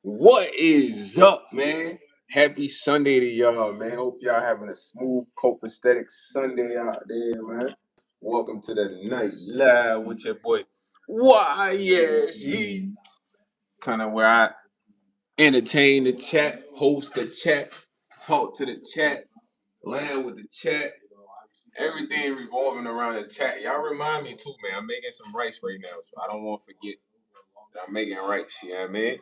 What is up, man? Happy Sunday to y'all, man. Hope y'all having a smooth, copacetic Sunday out there, man. Welcome to the night live with your boy YsEats. Kind of where I entertain the chat, host the chat, talk to the chat, land with the chat. Everything revolving around the chat. Y'all remind me too, man. I'm making some rice right now, so I don't want to forget that I'm making rice. You know what I mean?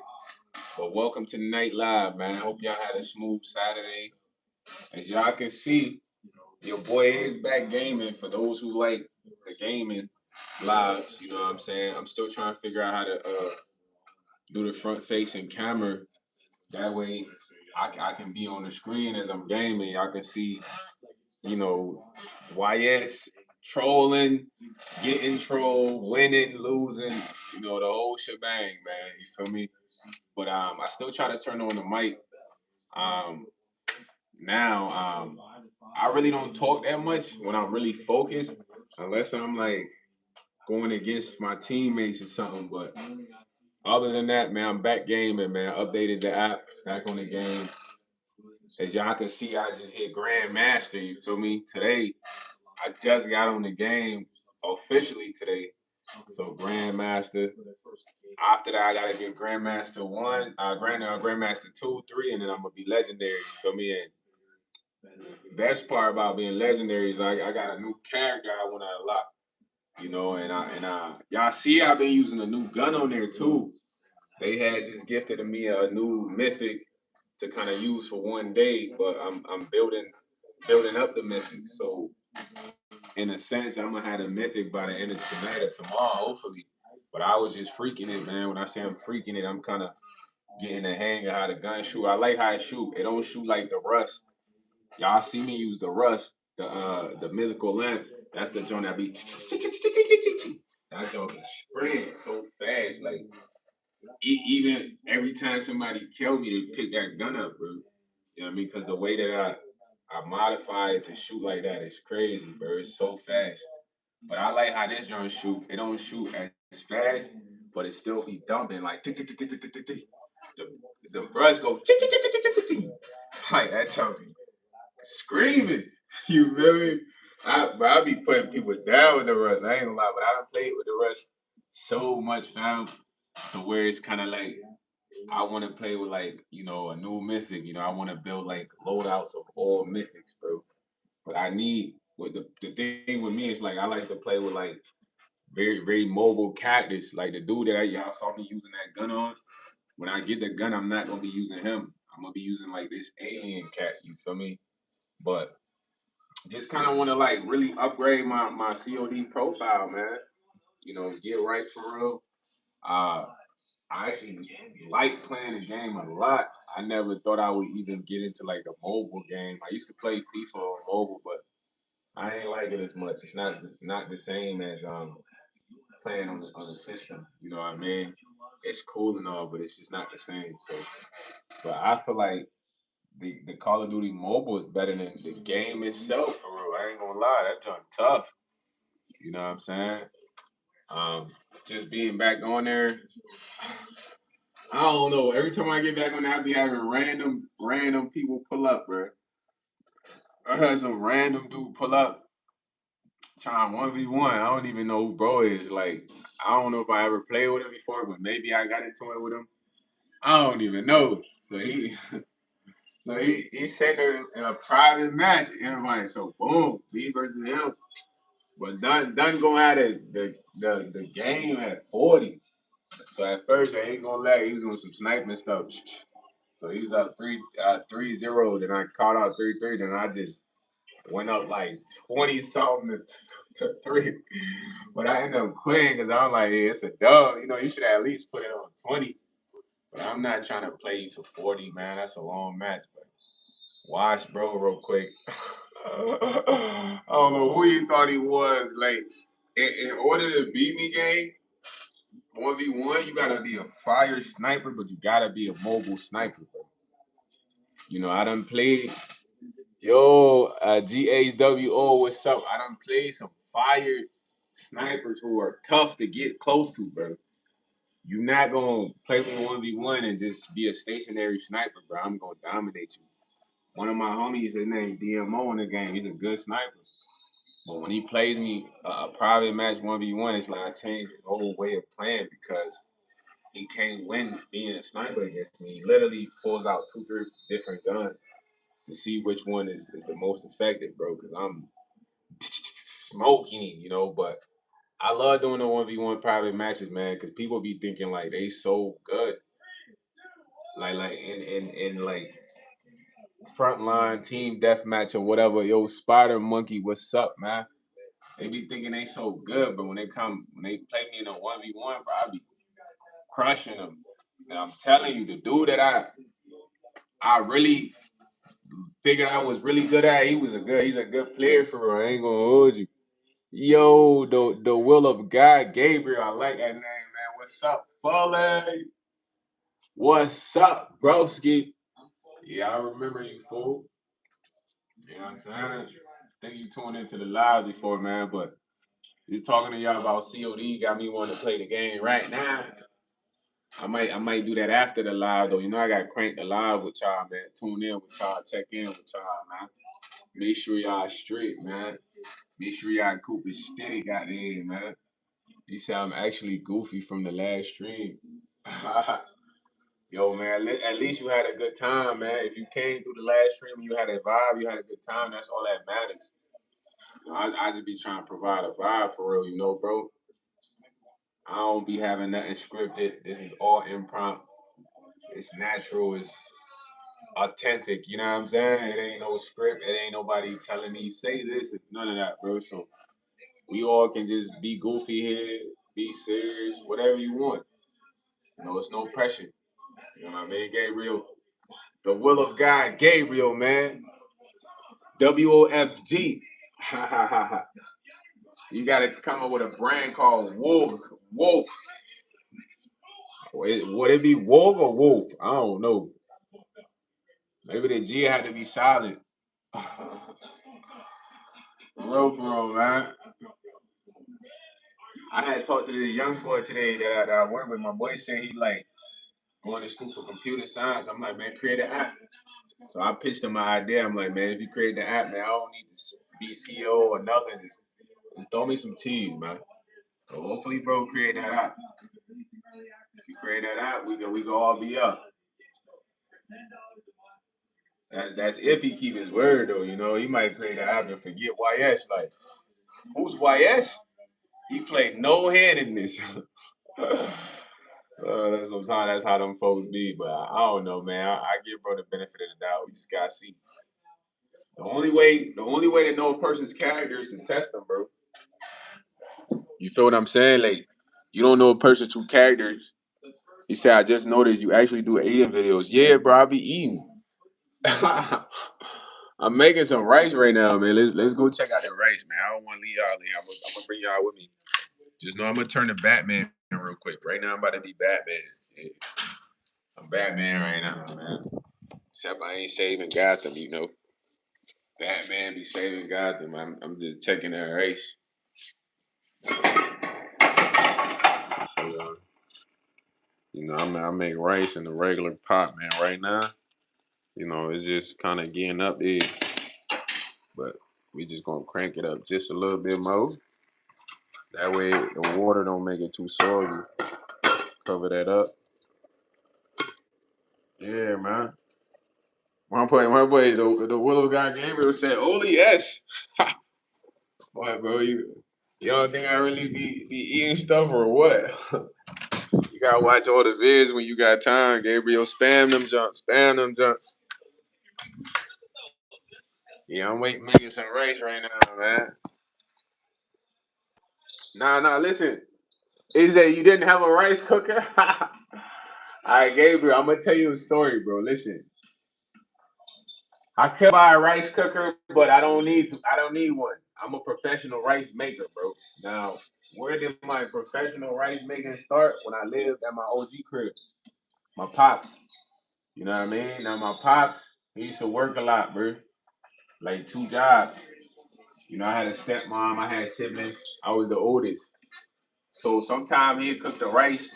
But welcome to the night live, man. Hope y'all had a smooth Saturday. As y'all can see, your boy is back gaming. For those who like the gaming lives, you know what I'm saying? I'm still trying to figure out how to do the front facing camera. That way I can be on the screen as I'm gaming. Y'all can see, you know, YS trolling, getting trolled, winning, losing, the whole shebang, man. You feel me? But I still try to turn on the mic. Um, now I really don't talk that much when I'm really focused, unless I'm like going against my teammates or something. But other than that, man, I'm back gaming, man. Updated the app, back on the game. As y'all can see, I just hit Grandmaster. You feel me? Today, I just got on the game officially today. So Grandmaster. After that, I gotta get Grandmaster 1, Grandmaster 2, 3, and then I'm gonna be legendary. You feel me? And best part about being legendary is I got a new character I want to unlock. And y'all see I've been using a new gun on there too. They had just gifted me a new mythic to kind of use for one day, but I'm building up the mythic. So in a sense, I'm gonna have a mythic by the end of tonight or tomorrow, hopefully. But I was just freaking it, man. When I say I'm freaking it, I'm kind of getting the hang of how the gun shoot. I like how it shoot. It don't shoot like the rust. Y'all see me use the rust, the mythical lamp. That's the joint that be that joint be spraying so fast. Like even every time somebody tell me to pick that gun up, bro. You know what I mean? Because the way that I modify it to shoot like that is crazy, bro. It's so fast. But I like how this joint shoot. It don't shoot as fast, but it still be dumping like the brush go like that joint be screaming. You feel me? I be putting people down with the rush. I ain't gonna lie, but I don't play with the rush so much, fam, to where it's kind of like I want to play with like a new mythic. I want to build like loadouts of all mythics, bro. But I need with the thing with me is like I like to play with like very mobile characters. Like the dude that y'all saw me using that gun on. When I get the gun, I'm not gonna be using him. I'm gonna be using like this alien cat. You feel me? But just kind of want to like really upgrade my COD profile, man. Get right for real. Uh, I actually like playing the game a lot. I never thought I would even get into like a mobile game. I used to play FIFA on mobile, but I ain't like it as much. It's not the same as playing on the system. You know what I mean? It's cool and all, but it's just not the same. So, but I feel like the Call of Duty mobile is better than the game itself. For real, I ain't gonna lie, that junk tough. You know what I'm saying? Um, just being back on there, I don't know. Every time I get back on there, I be having random people pull up, bro. I had some random dude pull up trying 1v1. I don't even know who bro is. Like, I don't know if I ever played with him before, but maybe I got into it with him. I don't even know. But he so he said there in a private match, everybody. So boom, me versus him. But Dunn gonna have the game at 40. So at first I ain't gonna lie, he was doing some sniping stuff. So he was up 3-0, then I caught out 3-3, then I just went up like 20 something to 3. But I ended up quitting because I was like, hey, it's a dub. You should at least put it on 20. But I'm not trying to play you to 40, man. That's a long match. But watch, bro, real quick. I don't know who you thought he was. Like, in order to beat me, gang, 1v1, you gotta be a fire sniper, but you gotta be a mobile sniper, bro. I done played. Yo, GHWO, what's up? I done played some fire snipers who are tough to get close to, bro. You're not gonna play me 1v1 and just be a stationary sniper, bro. I'm gonna dominate you. One of my homies, his name DMO in the game. He's a good sniper. But when he plays me a private match 1v1, it's like I changed the whole way of playing because he can't win being a sniper against me. He literally pulls out 2, 3 different guns to see which one is the most effective, bro. Because I'm smoking, But I love doing the 1v1 private matches, man. Because people be thinking like they so good, like in like frontline team deathmatch or whatever. Yo, Spider Monkey, what's up, man? They be thinking they so good, but when they play me in a 1v1, bro, I be crushing them. And I'm telling you, the dude that I really figured I was really good at, he's a good player for real. I ain't gonna hold you. Yo, the will of God, Gabriel. I like that name, man. What's up, Foley? What's up, broski? Yeah, I remember you, fool. You know what I'm saying? I think you tuned into the live before, man, but just talking to y'all about COD got me wanting to play the game right now. I might do that after the live though. I got cranked the live with y'all, man. Tune in with y'all, check in with y'all, man. Make sure y'all straight, man. Make sure y'all Coop is steady, goddamn, man. You said I'm actually goofy from the last stream. Yo, man, at least you had a good time, man. If you came through the last stream and you had a vibe, you had a good time, that's all that matters. I just be trying to provide a vibe for real, bro. I don't be having nothing scripted. This is all impromptu. It's natural. It's authentic. You know what I'm saying? It ain't no script. It ain't nobody telling me say this. None of that, bro. So we all can just be goofy here, be serious, whatever you want. It's no pressure. You know what I mean, Gabriel? The will of God, Gabriel, man. WOFG. Ha ha ha ha. You gotta come up with a brand called Wolf. Wolf. Would it be Wolf or Wolf? I don't know. Maybe the G had to be silent. For real, man. I had talked to this young boy today that I work with. My boy said he like going to school for computer science. I'm like, man, create an app. So I pitched him my idea. I'm like, man, if you create the app, man, I don't need to be CEO or nothing. Just throw me some cheese, man. So hopefully, bro, create that app. If you create that app, we can all be up. That's if he keep his word though. He might create an app and forget YS. Like, who's YS? He played no hand in this. Sometimes that's how them folks be, but I don't know, man. I give bro the benefit of the doubt. We just gotta see. The only way to know a person's character is to test them, bro. You feel what I'm saying? Like, you don't know a person's true characters. He said, I just noticed you actually do eating videos. Yeah, bro, I be eating. I'm making some rice right now, man. Let's go check out the rice, man. I don't want to leave y'all there. I'm gonna bring y'all with me. Just know I'm gonna turn to Batman real quick. Right now I'm about to be Batman. Yeah. I'm Batman right now, man. Except I ain't saving Gotham. Batman be saving Gotham. I'm just checking that race. I make rice in the regular pot, man, right now. It's just kind of getting up there. But we just gonna crank it up just a little bit more. That way the water don't make it too soggy. Cover that up. Yeah, man. My boy, the Willow guy Gabriel said, "Only S." Boy, bro, you don't think I really be eating stuff or what? You gotta watch all the vids when you got time, Gabriel. Spam them junks. Spam them junks. Yeah, I'm making some rice right now, man. Nah, listen. Is that you didn't have a rice cooker? All right, Gabriel, I'm gonna tell you a story, bro. Listen, I could buy a rice cooker, but I don't need one. I'm a professional rice maker, bro. Now, where did my professional rice making start? When I lived at my OG crib, my pops. You know what I mean? Now my pops, he used to work a lot, bro. Like 2 jobs. I had a stepmom, I had siblings. I was the oldest. So sometimes he'd cook the rice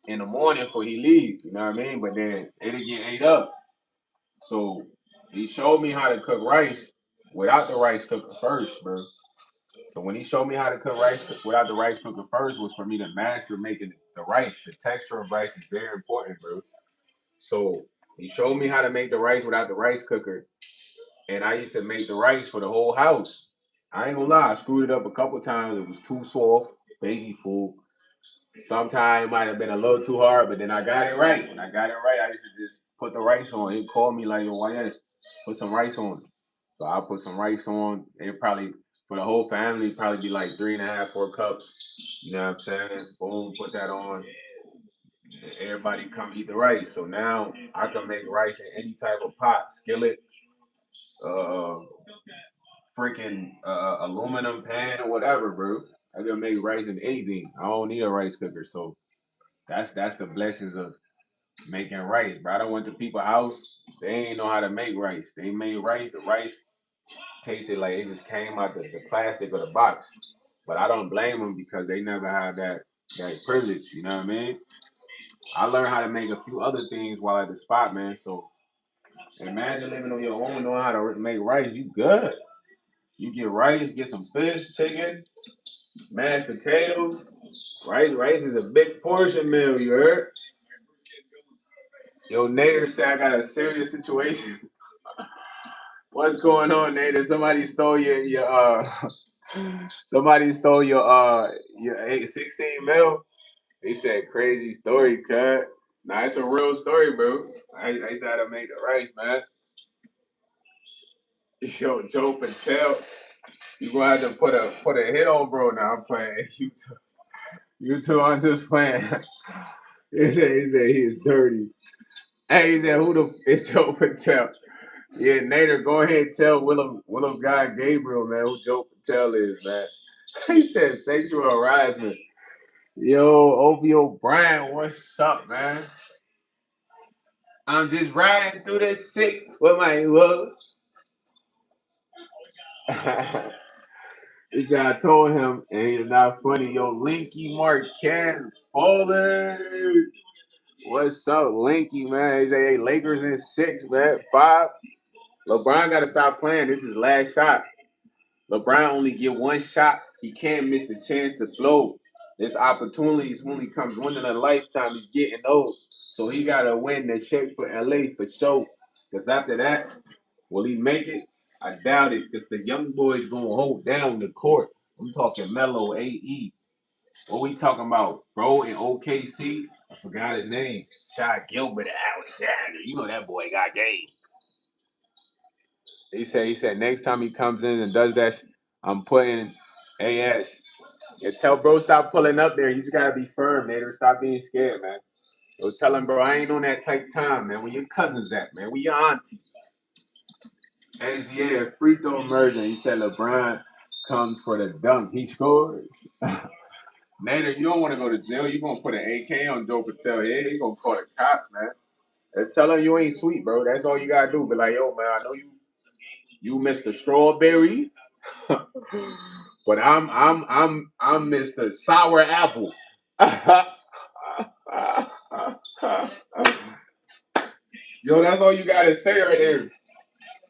in the morning before he leave. You know what I mean? But then it'll get ate up. So he showed me how to cook rice without the rice cooker first, bro. So when he showed me how to cook rice without the rice cooker first was for me to master making the rice. The texture of rice is very important, bro. So he showed me how to make the rice without the rice cooker. And I used to make the rice for the whole house. I ain't gonna lie, I screwed it up a couple times. It was too soft, baby food. Sometimes it might have been a little too hard, but then I got it right. When I got it right, I used to just put the rice on. He'd call me like, yo, YS, put some rice on. So I put some rice on. It probably, for the whole family, probably be like 3.5, 4 cups. You know what I'm saying? Boom, put that on. Everybody come eat the rice. So now I can make rice in any type of pot, skillet, uh, freaking aluminum pan or whatever, bro. I can make rice in anything. I don't need a rice cooker. So that's the blessings of making rice, bro. I don't went to people's house. They ain't know how to make rice. They made rice. The rice tasted like it just came out the plastic or the box. But I don't blame them because they never had that privilege. You know what I mean? I learned how to make a few other things while at the spot, man. So imagine living on your own, knowing how to make rice. You good. You get rice, get some fish, chicken, mashed potatoes. Rice is a big portion meal, you heard? Yo, Nader said I got a serious situation. What's going on, Nader? Somebody stole your somebody stole your 16 mil. He said crazy story, cut. Nah, it's a real story, bro. I used to have to make the rice, man. Yo, Joe Patel, you gonna have to put a hit on, bro. Now I'm playing. You two, I'm just playing. He said he is dirty. Hey, he said who the it's Joe Patel. Yeah, Nader, go ahead and tell Willem Guy Gabriel, man, who Joe Patel is, man. He said sexual harassment. Yo, Opie O'Brien, what's up, man? I'm just riding through the six with my wolves. He said I told him, and he's not funny. Yo, Linky Marquez falling. What's up, Linky, man? He said, hey, Lakers in 6, man. 5. LeBron got to stop playing. This is last shot. LeBron only get one shot. He can't miss the chance to blow. This opportunity only comes once in a lifetime. He's getting old. So he got to win the shape for LA for sure. Because after that, will he make it? I doubt it because the young boy's going to hold down the court. I'm talking Melo, AE. What we talking about? Bro in OKC? I forgot his name. Shy Gilbert Alexander. You know that boy got game. He said next time he comes in and does that, I'm putting AS. Yeah, tell bro stop pulling up there. You just gotta be firm, Nader. Stop being scared, man. Yo, tell him, bro, I ain't on that type time, man. Where your cousins at, man? Where your auntie? SGA free throw merger. He said LeBron comes for the dunk. He scores. Nader, you don't want to go to jail. You gonna put an AK on Joe Patel head. He gonna call the cops, man. And tell him you ain't sweet, bro. That's all you gotta do. Be like, yo, man, I know you Mr. Strawberry, but I'm Mr. Sour Apple. Yo, that's all you gotta say right there.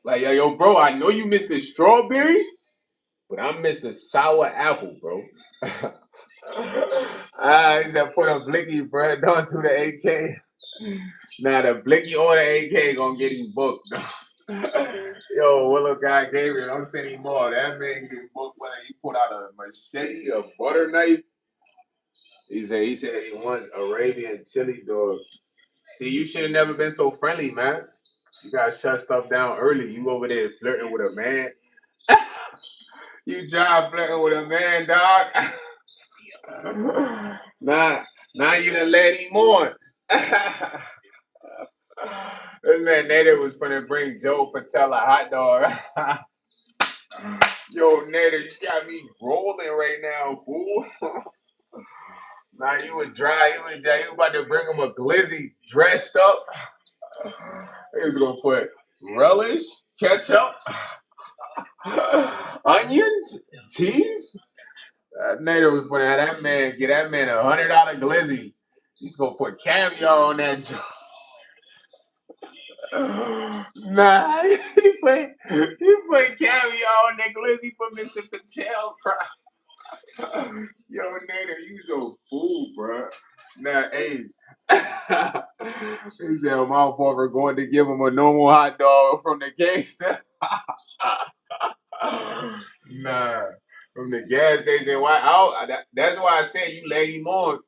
Like, yo, bro, I know you Mr. Strawberry, but I'm Mr. Sour Apple, bro. He said put a blicky bread onto the AK. Now the blicky or the AK gonna get him booked. Yo, what look guy gave it? Don't say anymore. That man get booked whether he put out a machete, a butter knife. He said he wants Arabian chili dog. See, you should have never been so friendly, man. You gotta shut stuff down early. You over there flirting with a man. You try flirting with a man, dog. Now you done let him on. This man Nader was gonna bring Joe Patel a hot dog. Yo, Nader, you got me rolling right now, fool. Now you was dry, you about to bring him a glizzy dressed up. He was gonna put relish, ketchup, onions, cheese. Nader was funny. That man get that man $100 glizzy. He's gonna put caviar on that joint. Nah, he put caviar on that glizzy for Mr. Patel, bro. Yo, Nader, you so fool, bro. Nah, hey. He said my father going to give him a normal hot dog from the gangster. Nah, from the gas station. Why? That's why I said you led him on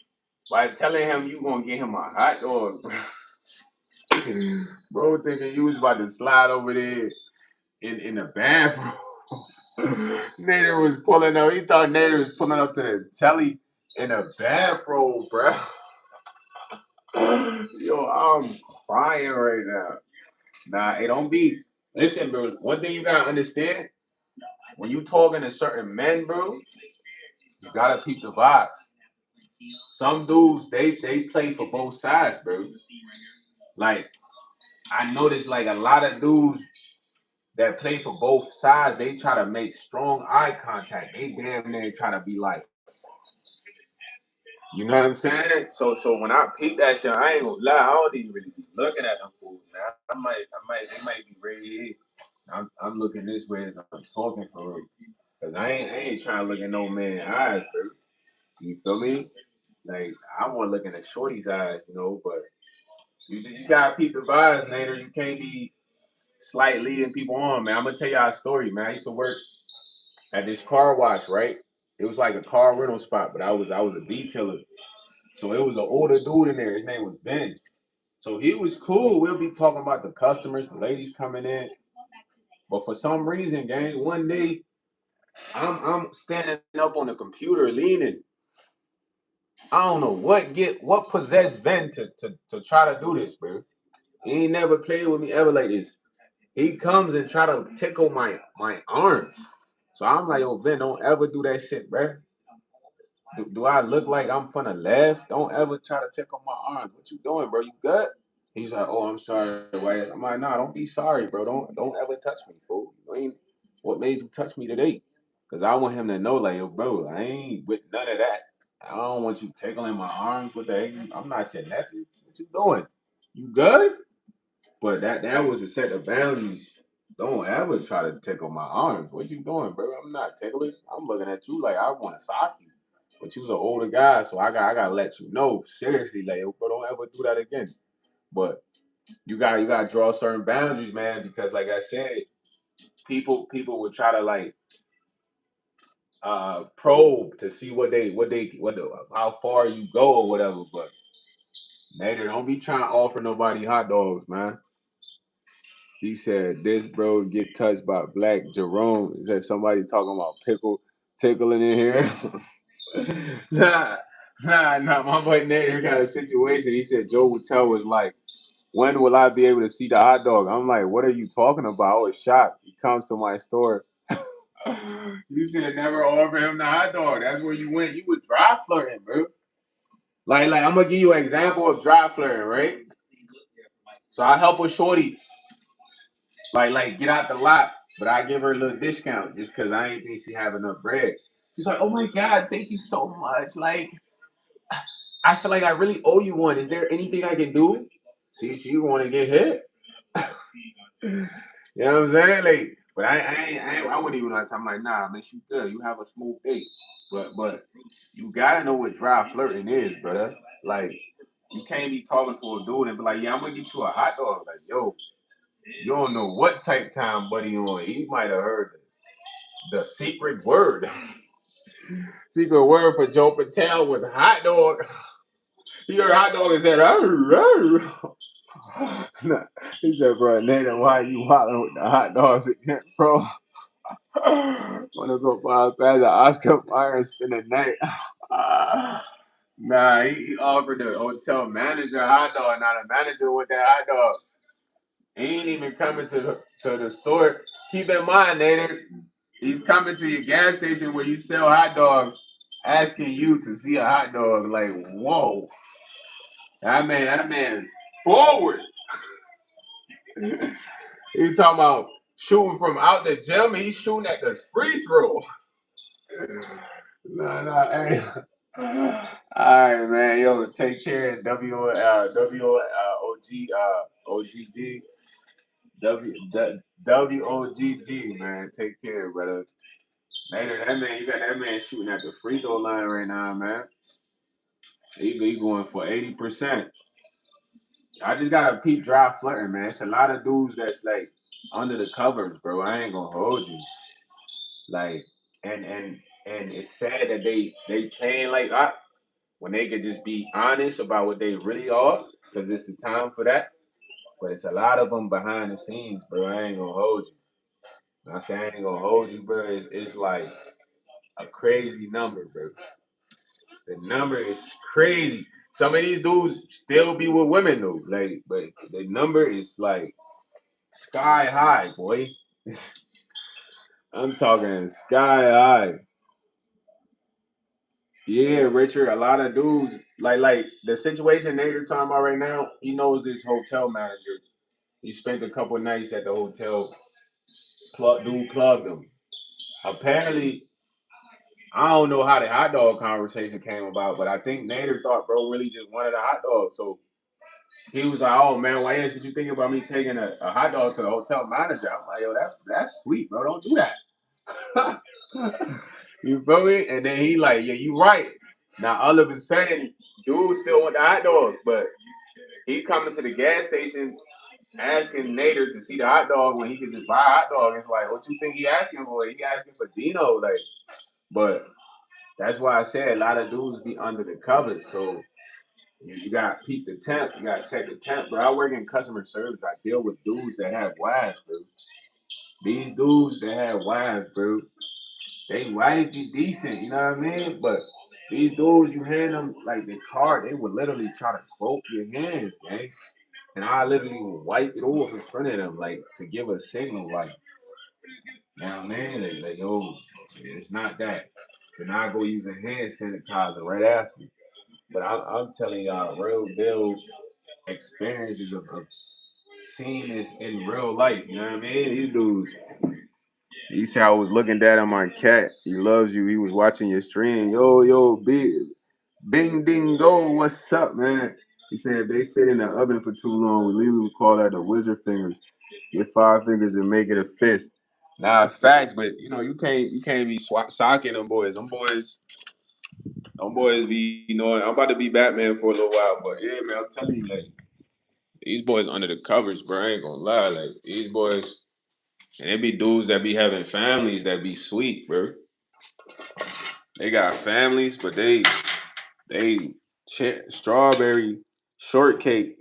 by telling him you gonna get him a hot dog, bro. Bro, thinking you was about to slide over there in the bathroom. Nader was pulling up. He thought Nader was pulling up to the telly in a bathrobe, bro. Yo, I'm crying right now. Nah, it don't be. Listen, bro. One thing you gotta understand when you talking to certain men, bro, you gotta peep the vibes. Some dudes, they play for both sides, bro. Like I noticed, like a lot of dudes that play for both sides, they try to make strong eye contact. They damn near try to be like, you know what I'm saying? So when I peep that shit, I ain't gonna lie, I don't even really be looking at them fools, man. They might be right here. I'm looking this way as I'm talking for real. Cause I ain't trying to look in no man's eyes, bro. You feel me? Like I want to look in the shorty's eyes, you know, but you gotta peep the vibes, Nader. You can't be slight leading people on, man. I'm gonna tell y'all a story, man. I used to work at this car wash, right? It was like a car rental spot, but I was a detailer. So it was an older dude in there. His name was Ben. So he was cool. We'll be talking about the customers, the ladies coming in. But for some reason, gang, one day I'm standing up on the computer leaning. I don't know what possessed Ben to try to do this, bro. He ain't never played with me ever like this. He comes and try to tickle my arms. So I'm like, yo, Ben, don't ever do that shit, bro. Do I look like I'm from the left? Don't ever try to tickle my arms. What you doing, bro? You good? He's like, oh, I'm sorry. Wait. I'm like, nah, don't be sorry, bro. Don't ever touch me, fool. You ain't what made you touch me today? Cause I want him to know, like, yo, bro, I ain't with none of that. I don't want you tickling my arms. What the heck? I'm not your nephew. What you doing? You good? But that was a set of boundaries. Don't ever try to tickle my arms. What you doing, bro? I'm not ticklish. I'm looking at you like I want to sock you. But you's an older guy, so I gotta let you know seriously, like, yo, bro, don't ever do that again. But you gotta draw certain boundaries, man, because like I said, people would try to like probe to see how far you go or whatever. But Nader, don't be trying to offer nobody hot dogs, man. He said this bro get touched by Black Jerome. Is that somebody talking about pickle tickling in here? nah, nah. My boy Nader got a situation. He said Joe Woodell was like, when will I be able to see the hot dog? I'm like, what are you talking about? I was shocked. He comes to my store. You should have never offered him the hot dog. That's where you went. You was dry flirting, bro. Like I'm gonna give you an example of dry flirting, right? So I help a shorty, like get out the lot, but I give her a little discount just because I ain't think she have enough bread. She's like, oh my God, thank you so much. Like, I feel like I really owe you one. Is there anything I can do? See, she want to get hit. You know what I'm saying? Like, but I wouldn't even know. I'm like, nah, man, you good. You have a smooth date. But you gotta know what dry flirting is, brother. Like, you can't be talking to a dude and be like, yeah, I'm gonna get you a hot dog. Like, yo, you don't know what type time buddy on. He might have heard the secret word. Secret word for Joe Patel was hot dog. He heard hot dog and said, nah. He said, bro, Nathan, why are you hollering with the hot dogs again, bro? Wanna go buy a pass of Oscar Mayer and spend the night? Nah, he offered the hotel manager a hot dog, not a manager with that hot dog. He ain't even coming to the store. Keep in mind, Nader, he's coming to your gas station where you sell hot dogs, asking you to see a hot dog. Like, whoa, that man, forward. He talking about shooting from out the gym. He's shooting at the free throw. Nah, hey. All right, man. Yo, take care. OGG WOGG, man. Take care, brother. Later, that man, you got that man shooting at the free throw line right now, man. He going for 80%. I just gotta peep dry flirting, man. It's a lot of dudes that's like under the covers, bro. I ain't gonna hold you. Like, and it's sad that they playing like that when they could just be honest about what they really are, because it's the time for that. But it's a lot of them behind the scenes, bro. I ain't gonna hold you. When I say I ain't gonna hold you, bro, it's like a crazy number, bro. The number is crazy. Some of these dudes still be with women though, like, but the number is like sky high, boy. I'm talking sky high. Yeah, Richard. A lot of dudes like the situation they're talking about right now. He knows this hotel manager. He spent a couple nights at the hotel. Dude plugged him. Apparently, I don't know how the hot dog conversation came about, but I think Nader thought bro really just wanted a hot dog. So he was like, "Oh man, why is what you thinking about me taking a hot dog to the hotel manager?" I'm like, "Yo, that's sweet, bro. Don't do that." You feel me? And then he like, "Yeah, you right." Now all of a sudden, dude still want the hot dog, but he coming to the gas station asking Nader to see the hot dog when he could just buy a hot dog. It's like, what you think he asking for? He asking for Dino, like. But that's why I said a lot of dudes be under the covers. So you got to peep the temp. You got to check the temp. Bro, I work in customer service. I deal with dudes that have wives, bro. These dudes that have wives, bro, they wife be decent, you know what I mean? But these dudes, you hand them like the card, they would literally try to grope your hands, man. And I literally would wipe it off in front of them, like to give a signal, like, you know what I mean? Like yo, it's not that. Then I go use a hand sanitizer right after. But I'm telling y'all, real deal experiences of seeing this in real life. You know what I mean? These dudes. He said I was looking at my cat. He loves you. He was watching your stream. Yo, big, bing, ding, go. What's up, man? He said if they sit in the oven for too long, we legally would call that the wizard fingers. Get 5 fingers and make it a fist. Nah, facts, but you can't be socking them boys. Them boys be I'm about to be Batman for a little while, but yeah, man, I'm telling you, like these boys under the covers, bro. I ain't gonna lie, like these boys, and it be dudes that be having families that be sweet, bro. They got families, but they strawberry shortcake.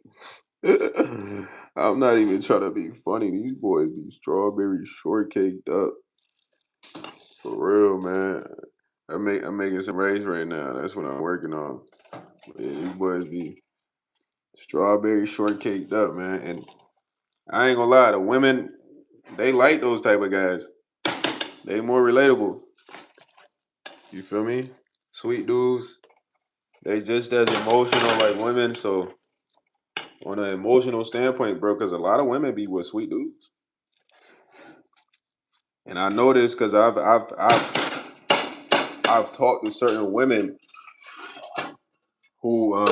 I'm not even trying to be funny. These boys be strawberry shortcaked up for real, man. I'm making some rays right now. That's what I'm working on. Yeah, these boys be strawberry shortcaked up, man. And I ain't gonna lie, the women they like those type of guys. They more relatable. You feel me? Sweet dudes. They just as emotional like women. So on an emotional standpoint, bro, because a lot of women be with sweet dudes. And I know this because I've talked to certain women who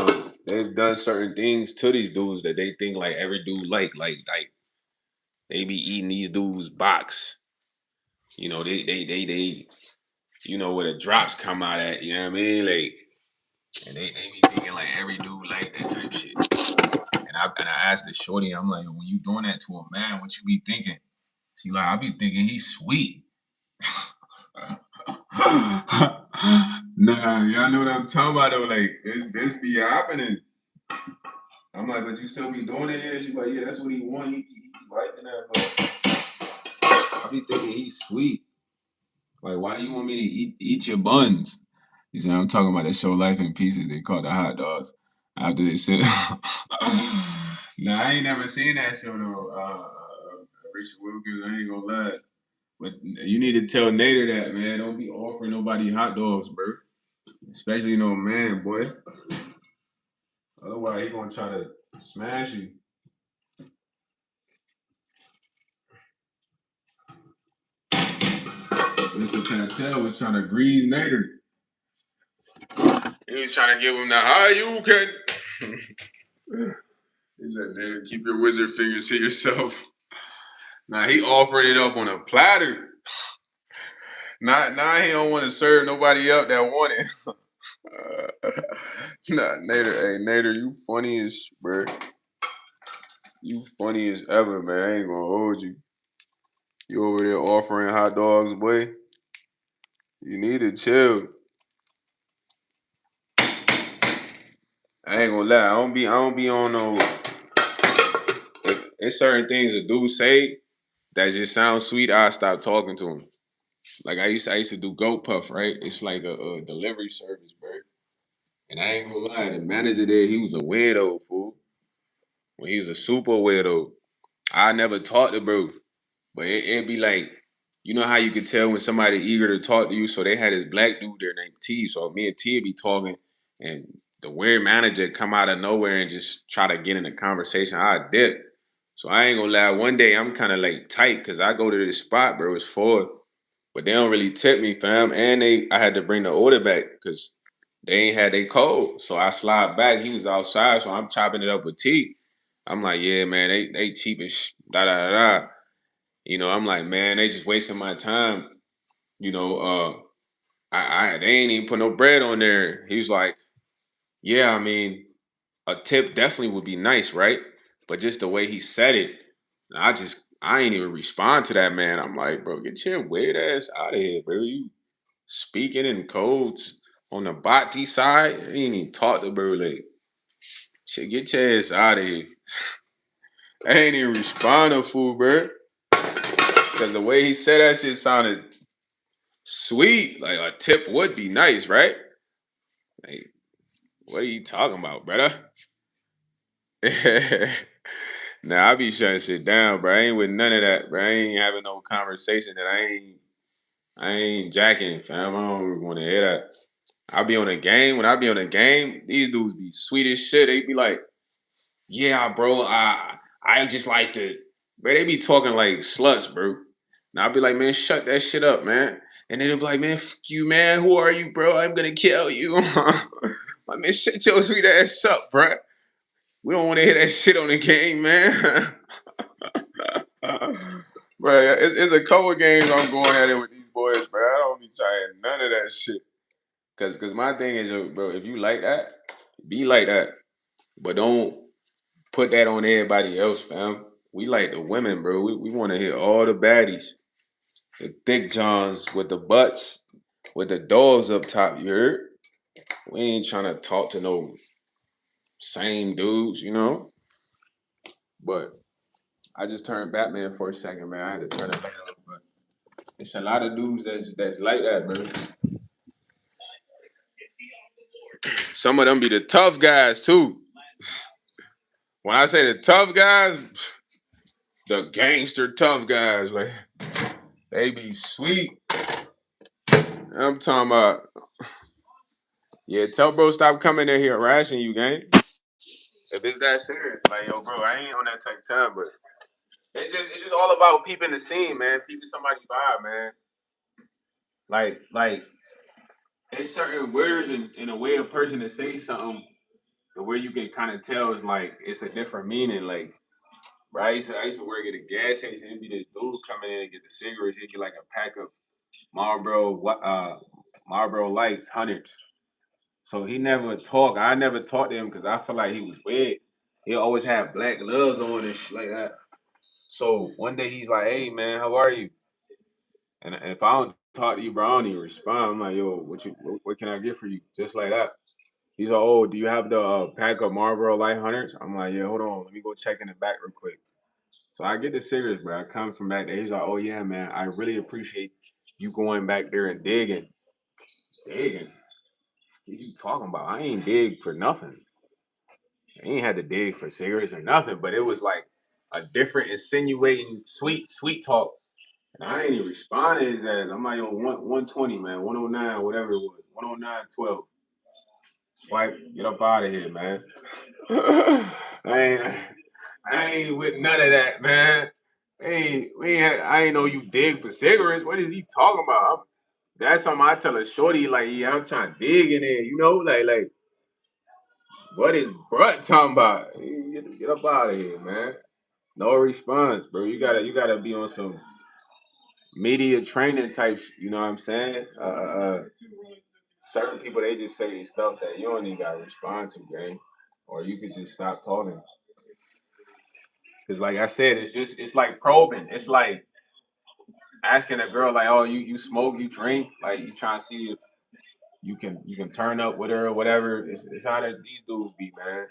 they've done certain things to these dudes that they think like every dude like they be eating these dudes box. They where the drops come out at, you know what I mean? Like and they be thinking like every dude like that type shit. And I asked the shorty, I'm like, when you doing that to a man, what you be thinking? She like, I be thinking he's sweet. Nah, y'all know what I'm talking about though. Like this be happening. I'm like, but you still be doing it? Yeah. She like, yeah, that's what he want. He liking that, but I be thinking he's sweet. Like, why do you want me to eat your buns? He said, I'm talking about that show Life in Pieces. They call the hot dogs. After they said, nah, I ain't never seen that show though. Richard Wilkins, I ain't gonna lie. But you need to tell Nader that, man. Don't be offering nobody hot dogs, bro. Especially no man, boy. Otherwise, he gonna try to smash you. Mr. Patel was trying to grease Nader. He was trying to give him the how you can. He said, "Nigga, keep your wizard fingers to yourself." Nah, he offered it up on a platter. Now he don't want to serve nobody up that want it. Nah, Nader, hey Nader, you funny as bro. You funny as ever, man. I ain't gonna hold you. You over there offering hot dogs, boy. You need to chill. I ain't gonna lie. I don't be on no. It's certain things a dude say that just sound sweet. I stop talking to him. Like I used to do Goat Puff, right? It's like a delivery service, bro. And I ain't gonna lie, the manager there, he was a weirdo, fool. When he was a super weirdo. I never talked to bro. But it'd be like, you know how you could tell when somebody eager to talk to you. So they had this black dude there named T. So me and T would be talking, and the weird manager come out of nowhere and just try to get in a conversation. I dip. So I ain't gonna lie. One day I'm kind of like tight because I go to this spot, bro. It's full, but they don't really tip me, fam. And I had to bring the order back because they ain't had their code. So I slide back. He was outside, so I'm chopping it up with T. I'm like, yeah, man, they cheap as da da da da. I'm like, man, they just wasting my time. You know, they ain't even put no bread on there. He was like, yeah, I mean, a tip definitely would be nice, right? But just the way he said it, I ain't even respond to that man. I'm like, bro, get your weird ass out of here, bro. You speaking in codes on the Bati side. I ain't even talk to bro. Like, get your ass out of here. I ain't even respond to fool, bro. Because the way he said that shit sounded sweet. Like a tip would be nice, right? Like, what are you talking about, brother? Nah, I be shutting shit down, bro. I ain't with none of that, bro. I ain't having no conversation that I ain't jacking, fam. I don't want to hear that. I be on a game. When I be on a game, these dudes be sweet as shit. They be like, yeah, bro, I just like to, bro. They be talking like sluts, bro. And I'll be like, man, shut that shit up, man. And then they'll be like, man, fuck you, man. Who are you, bro? I'm gonna kill you. Like, man, shut your sweet ass up, bro. We don't want to hear that shit on the game, man. Bro, it's a couple games I'm going at it with these boys, bro. I don't be trying none of that shit. Cause my thing is, bro, if you like that, be like that. But don't put that on everybody else, fam. We like the women, bro. We want to hit all the baddies. The thick johns with the butts, with the dogs up top, you heard? We ain't trying to talk to no same dudes. But I just turned Batman for a second, man. I had to turn it back up, but it's a lot of dudes that's like that, bro. Some of them be the tough guys too. When I say the tough guys, the gangster tough guys, like they be sweet. I'm talking about, yeah. Tell bro stop coming in here harassing you, gang. If it's that serious, like yo, bro, I ain't on that type of time, but it's just all about peeping the scene, man. Peeping somebody vibe, man. Like it's certain words in a way a person to say something, the way you can kind of tell is like it's a different meaning. Like, right? I used to work at a gas station. It'd be this dude coming in and get the cigarettes. He'd get like a pack of Marlboro Lights, hundreds. So he never talked. I never talked to him because I feel like he was weird. He always had black gloves on and shit like that. So one day he's like, "Hey man, how are you?" And if I don't talk to you, bro, I don't even respond. I'm like, "Yo, what can I get for you?" Just like that. He's like, "Oh, do you have the pack of Marlboro Light Hunters?" I'm like, "Yeah, hold on, let me go check in the back real quick." So I get the cigarettes, bro. I come from back there. He's like, "Oh yeah, man, I really appreciate you going back there and digging." Digging? What you talking about? I ain't dig for nothing. I ain't had to dig for cigarettes or nothing, but it was like a different insinuating sweet talk. And I ain't even responding to his ass. I'm like, yo, 120, man, 109, whatever it was. 109.12. Swipe, get up out of here, man. I ain't I ain't with none of that, man. Hey, I ain't know you dig for cigarettes. What is he talking about? That's something I tell a shorty, like, yeah, I'm trying to dig in there, like, what is Brut talking about? Get up out of here, man. No response, bro. You gotta be on some media training type. You know what I'm saying? Certain people they just say stuff that you don't even gotta respond to, gang, or you could just stop talking. Cause like I said, it's like probing. It's like asking a girl like, oh, you smoke, you drink, like you trying to see if you can turn up with her or whatever. It's how that these dudes be, man.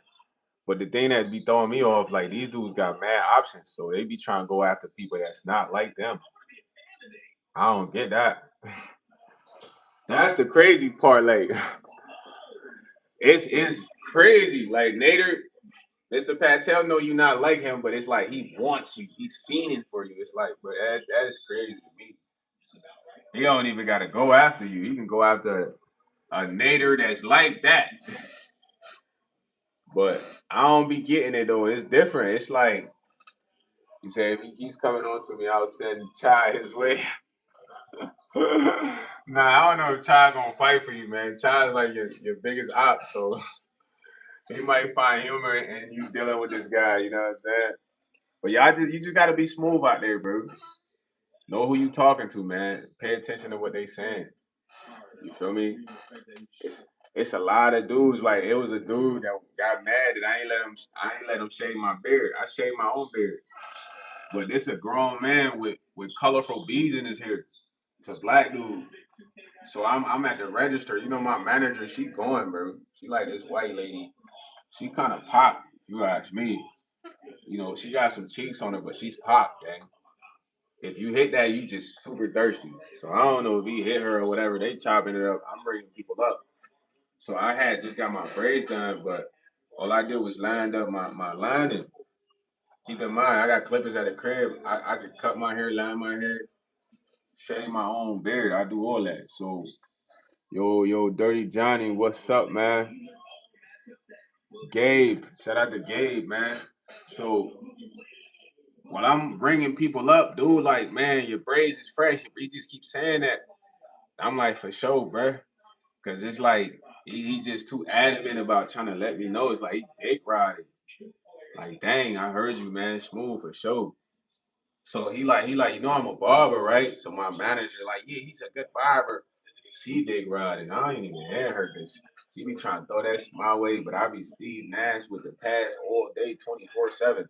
But the thing that be throwing me off, like these dudes got mad options, so they be trying to go after people that's not like them. I don't get that. That's the crazy part. Like it's crazy. Like Nader, Mr. Patel know you not like him, but it's like he wants you. He's fiending for you. It's like, but that is crazy to me. He don't even gotta go after you. He can go after a Nader that's like that. But I don't be getting it though. It's different. It's like he said if he keeps coming on to me, I'll send Chai his way. Nah, I don't know if Chai gonna fight for you, man. Chai's like your biggest op, so he might find humor in you dealing with this guy. You know what I'm saying? But you just gotta be smooth out there, bro. Know who you talking to, man. Pay attention to what they saying. You feel me? It's, it's a lot of dudes. Like it was a dude that got mad that I ain't let him shave my beard. I shaved my own beard. But this a grown man with colorful beads in his hair. It's a black dude. So I'm at the register. You know my manager, she going, bro. She like this white lady. She kind of pop. You ask me. She got some cheeks on her, but she's pop, gang. If you hit that, you just super thirsty. So I don't know if he hit her or whatever. They chopping it up. I'm bringing people up. So I had just got my braids done, but all I did was lined up my lining. Keep in mind, I got clippers at the crib. I could cut my hair, line my hair, shave my own beard. I do all that. So, yo, Dirty Johnny, what's up, man? Gabe, shout out to Gabe, man. So, when I'm bringing people up, dude, like, man, your braids is fresh. He just keeps saying that. I'm like, for sure, bruh. Because it's like, he just too adamant about trying to let me know. It's like, he dick riding. Like, dang, I heard you, man. Smooth for sure. So he like, I'm a barber, right? So my manager, like, yeah, he's a good barber. She dick riding. I ain't even hear her because she be trying to throw that shit my way, but I be Steve Nash with the pass all day, 24/7.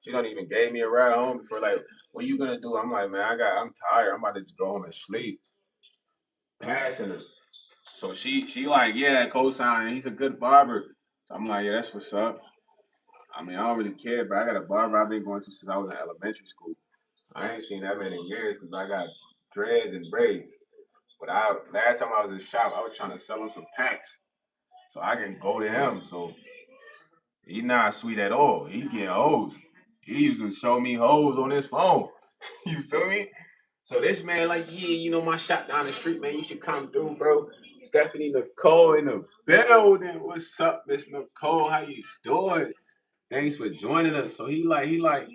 She don't even gave me a ride home before, like, what you gonna do? I'm like, man, I'm tired. I'm about to just go home and sleep. Passing her. So she like, yeah, co-signing. He's a good barber. So I'm like, yeah, that's what's up. I mean, I don't really care, but I got a barber I've been going to since I was in elementary school. I ain't seen that man in years because I got dreads and braids. But last time I was in the shop, I was trying to sell him some packs so I can go to him. So he not sweet at all. He getting hoes. He used to show me hoes on his phone. You feel me? So this man, like, yeah, my shop down the street, man. You should come through, bro. Stephanie Nicole in the building. What's up, Miss Nicole? How you doing? Thanks for joining us. So he like,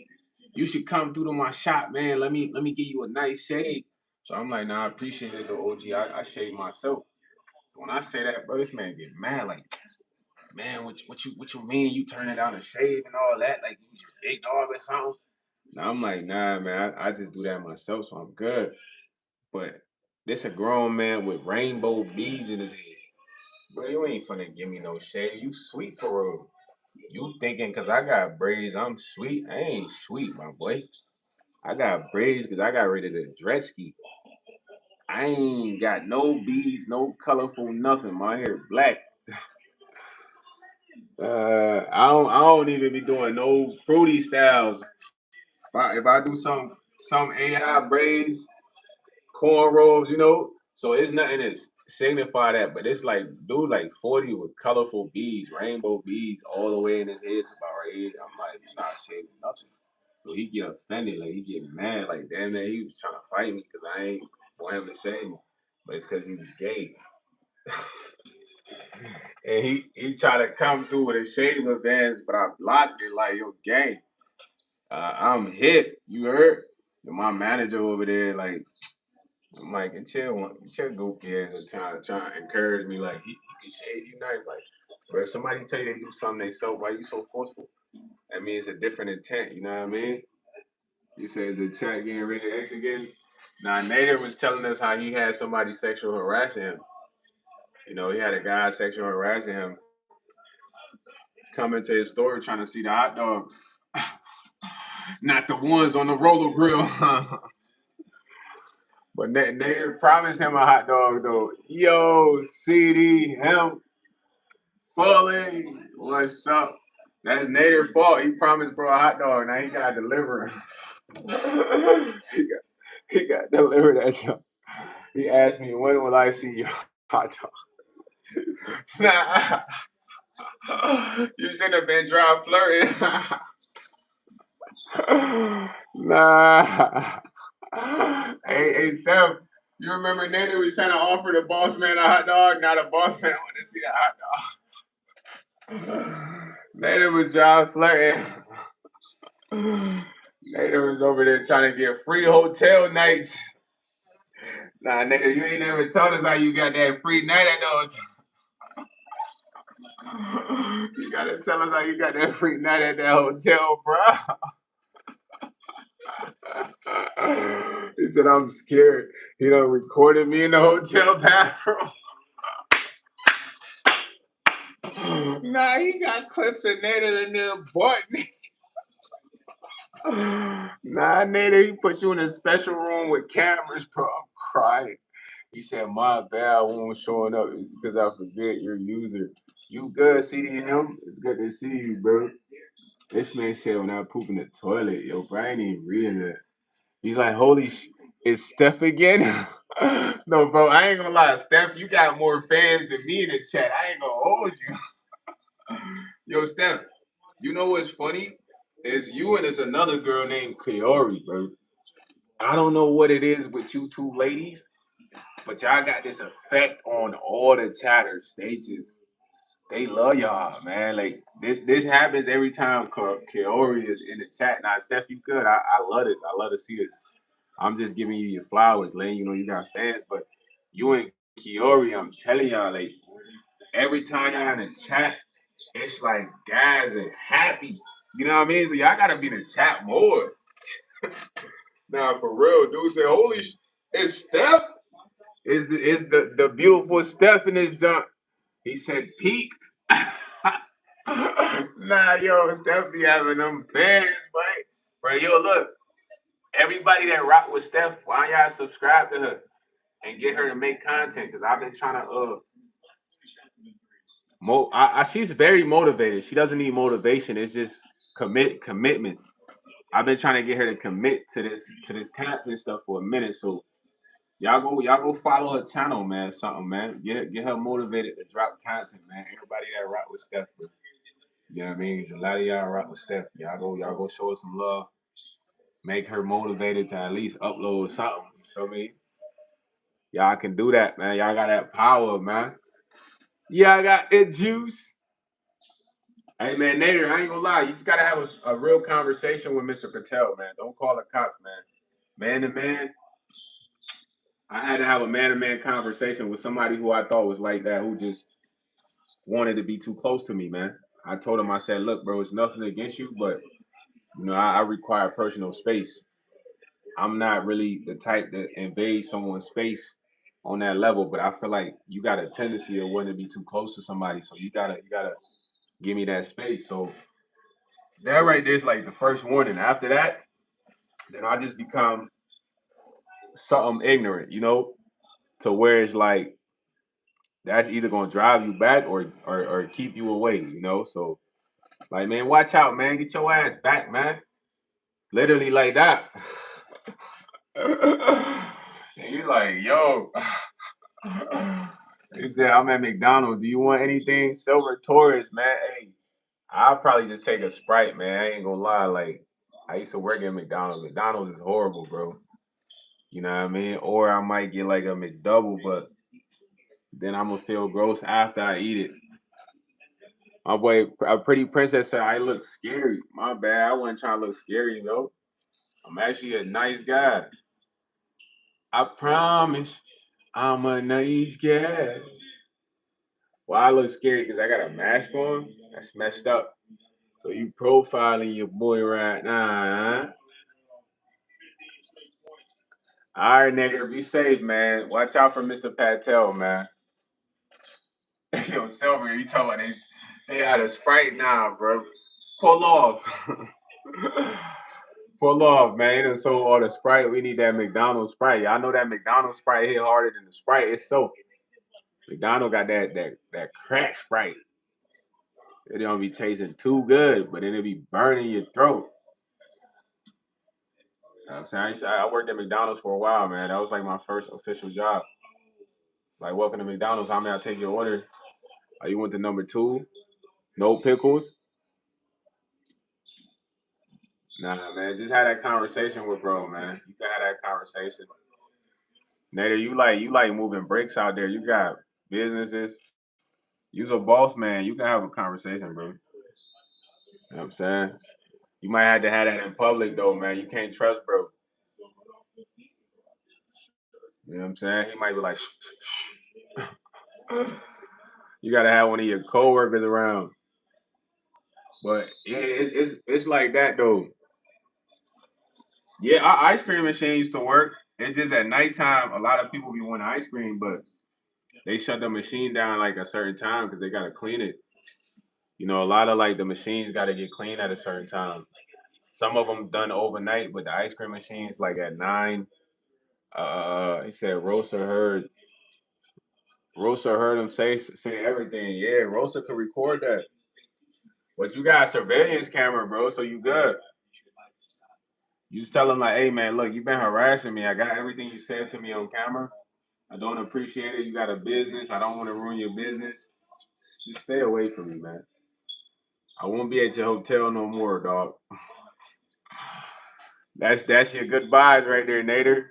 you should come through to my shop, man. Let me give you a nice shave. So I'm like, nah, I appreciate it, though, OG. I shave myself. When I say that, bro, this man get mad. Like, man, what you mean? You turning down a shave and all that? Like, you just big dog or something? Now I'm like, nah, man. I just do that myself, so I'm good. But this a grown man with rainbow beads in his head. Bro, you ain't finna give me no shave. You sweet for real. You thinking cause I got braids, I'm sweet? I ain't sweet, my boy. I got braids cause I got rid of the Dretzky. I ain't got no beads, no colorful nothing. My hair black. I don't even be doing no fruity styles. If I do some AI braids, cornrows, so it's nothing to signify that, but it's like dude like 40 with colorful beads, rainbow beads all the way in his head to about right here. I'm like, you're not shaving nothing. So he get offended, like he get mad, like damn man, he was trying to fight me because I ain't want him to shave me. But it's because he was gay. And he tried to come through with a shave advance, but I blocked it like yo gay. I'm hip, you heard? And my manager over there, like, I'm like, and chill goofy ass and trying to encourage me like he can shade you nice. Like, bro, if somebody tell you they do something they so, why you so forceful? That means a different intent, you know what I mean? He said the chat getting ready to X again. Now Nader was telling us how he had somebody sexual harassing him. You know, he had a guy sexual harassing him come into his store trying to see the hot dogs. Not the ones on the roller grill. But Nader promised him a hot dog though. Yo, CD, him, Fully, what's up? That's Nader's fault. He promised bro a hot dog. Now he gotta deliver him. he got delivered that junk. He asked me, when will I see your hot dog? Nah, you shouldn't have been dry flirting. Nah. Hey, Steph, you remember Nader was trying to offer the boss man a hot dog? Now the boss man want to see the hot dog. Nader was dry flirting. Nader was over there trying to get free hotel nights. Nah, Nader, you ain't never told us how you got that free night at the hotel. You gotta tell us how you got that free night at that hotel, bro. He said, I'm scared. He done recorded me in the hotel bathroom. Nah, he got clips of Nader in there butt. Nah, Nader, he put you in a special room with cameras, bro. I'm crying. He said, my bad, I won't showing up because I forget your user. You good, CDM? It's good to see you, bro. This man said when I poop in the toilet, yo, bro, I ain't even reading that. He's like, holy is Steph again? No, bro, I ain't gonna lie. Steph, you got more fans than me in the chat. I ain't gonna hold you. Yo, Steph, you know what's funny? Is you and there's another girl named Kaori, bro. I don't know what it is with you two ladies, but y'all got this effect on all the chatters. They love y'all, man. Like this happens every time Kaori is in the chat. Now, Steph, you good. I love this. I love to see this. I'm just giving you your flowers, letting you know you got fans. But you and Kiori, I'm telling y'all, like every time y'all in the chat, it's like guys are happy. You know what I mean? So y'all gotta be in the chat more. Nah, for real, dude. Say, holy, it's Steph. Is the beautiful Steph in this junk? He said peak. Nah, yo, Steph be having them fans, right? Bro, yo, look, everybody that rock with Steph, why y'all subscribe to her and get her to make content? Cause I've been trying to she's very motivated. She doesn't need motivation. It's just commitment. I've been trying to get her to commit to this content stuff for a minute. So y'all go follow her channel, man. Something, man. Get her motivated to drop content, man. Everybody that rock with Steph, you know what I mean? There's a lot of y'all rock with Steph. Y'all go show her some love. Make her motivated to at least upload something. You feel me? Y'all can do that, man. Y'all got that power, man. Y'all got it juice. Hey man, Nader, I ain't gonna lie. You just gotta have a real conversation with Mr. Patel, man. Don't call the cops, man. Man to man, I had to have a man to man conversation with somebody who I thought was like that, who just wanted to be too close to me, man. I told him, I said, look, bro, it's nothing against you, but you know, I require personal space. I'm not really the type that invades someone's space on that level, but I feel like you got a tendency of wanting to be too close to somebody, so you gotta give me that space. So that right there is like the first warning. After that, then I just become something ignorant, you know, to where it's like that's either gonna drive you back or keep you away, you know. So like, man, watch out, man. Get your ass back, man. Literally like that. And you like, yo. He said, I'm at McDonald's. Do you want anything? Silver Taurus, man. Hey, I'll probably just take a Sprite, man. I ain't gonna lie. Like, I used to work at McDonald's. McDonald's is horrible, bro. You know what I mean? Or I might get like a McDouble, but then I'm gonna feel gross after I eat it. My boy, a pretty princess said I look scary. My bad. I wasn't trying to look scary, though. I'm actually a nice guy. I promise I'm a nice guy. Well, I look scary because I got a mask on. That's messed up. So you profiling your boy right now, huh? All right, nigga, be safe, man. Watch out for Mr. Patel, man. Yo, Silver, you talking about they had a Sprite now, bro. Pull off. Pull off, man. They done sold all the Sprite. We need that McDonald's Sprite. Y'all know that McDonald's Sprite hit harder than the Sprite itself. McDonald's got that crack Sprite. It don't be tasting too good, but then it be burning your throat. You know what I'm saying? I worked at McDonald's for a while, man. That was like my first official job. Like, welcome to McDonald's. How may I take your order? You want the number two? No pickles? Nah, man. Just have that conversation with bro, man. You can have that conversation. Nader, you like moving bricks out there. You got businesses. You's a boss man. You can have a conversation, bro. You know what I'm saying? You might have to have that in public though, man. You can't trust bro. You know what I'm saying? He might be like, you gotta have one of your coworkers around. But yeah, it's like that though. Yeah, our ice cream machine used to work. It's just at nighttime, a lot of people be wanting ice cream, but they shut the machine down like a certain time because they gotta clean it. You know, a lot of like the machines gotta get cleaned at a certain time. Some of them done overnight, but the ice cream machines like at 9. He said Rosa heard him say everything. Yeah, Rosa could record that. But you got a surveillance camera, bro, so you good. You just tell him like, hey man, look, you've been harassing me. I got everything you said to me on camera. I don't appreciate it. You got a business. I don't want to ruin your business. Just stay away from me, man. I won't be at your hotel no more, dog. That's your goodbyes right there, Nader.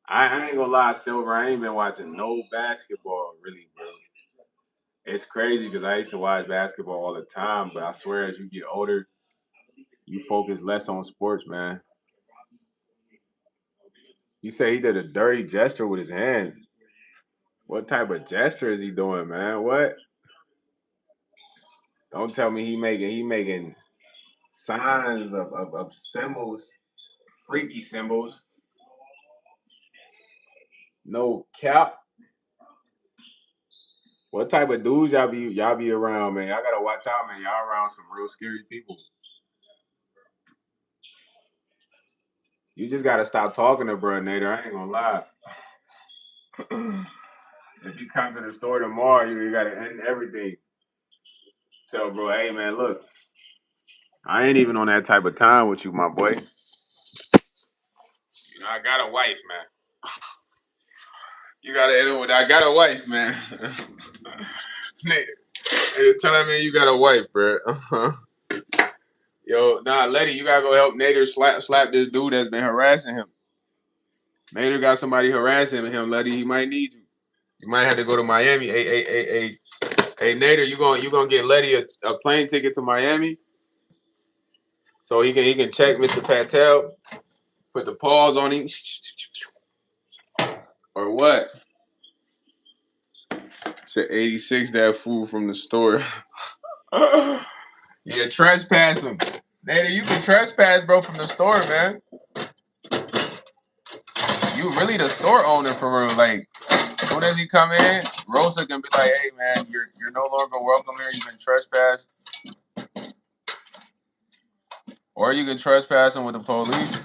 I ain't gonna lie, Silver. I ain't been watching no basketball really, bro. It's crazy because I used to watch basketball all the time, but I swear as you get older, you focus less on sports, man. You say he did a dirty gesture with his hands. What type of gesture is he doing, man? What? Don't tell me he making signs of symbols, freaky symbols. No cap. What type of dudes y'all be around, man? Y'all gotta watch out, man. Y'all around some real scary people. You just gotta stop talking to bro Nader. I ain't gonna lie. If you come to the store tomorrow, you gotta end everything. Tell bro, hey man, look, I ain't even on that type of time with you, my boy. You know, I got a wife, man. You gotta hit him with I got a wife, man. Nigga, tell him man you got a wife, bro. Yo, nah, lady, you gotta go help Nader slap this dude that's been harassing him. Nader got somebody harassing him, lady. He might need you. You might have to go to Miami. Hey, Nader, you gonna get Letty a plane ticket to Miami so he can check Mr. Patel, put the pause on him, or what? Said 86 that fool from the store. Yeah, trespass him. Nader, you can trespass, bro, from the store, man. You really the store owner for real. Like, soon as he come in, Rosa can be like, "Hey, man, you're no longer welcome here. You've been trespassed." Or you can trespass him with the police.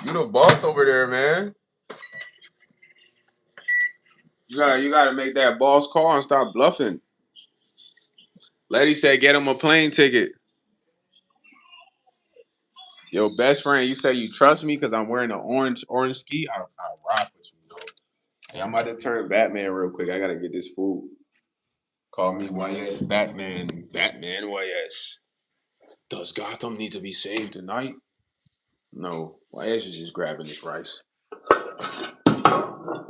You the boss over there, man. You gotta make that boss call and stop bluffing. Letty said, "Get him a plane ticket." Yo, best friend, you say you trust me because I'm wearing an orange ski. I rock with you, yo. Hey, I'm about to turn Batman real quick. I gotta get this food. Call me YS Batman. Batman YS. Does Gotham need to be saved tonight? No. YS is just grabbing this rice.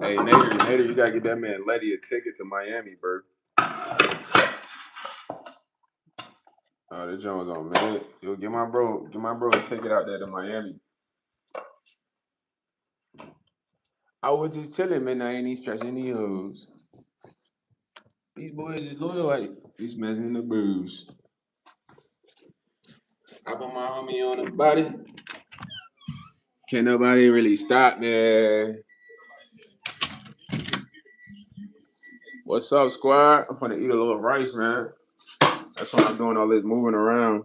Hey, Nader, you gotta get that man Letty a ticket to Miami, bro. Oh, this Jones on man. Yo, get my bro a ticket out there to Miami. I was just chilling, man. I ain't even stressing any hoes. These boys is loyal at it. These messing in the booze. I put my homie on the body. Can't nobody really stop me. What's up, squad? I'm gonna eat a little rice, man. That's why I'm doing all this moving around.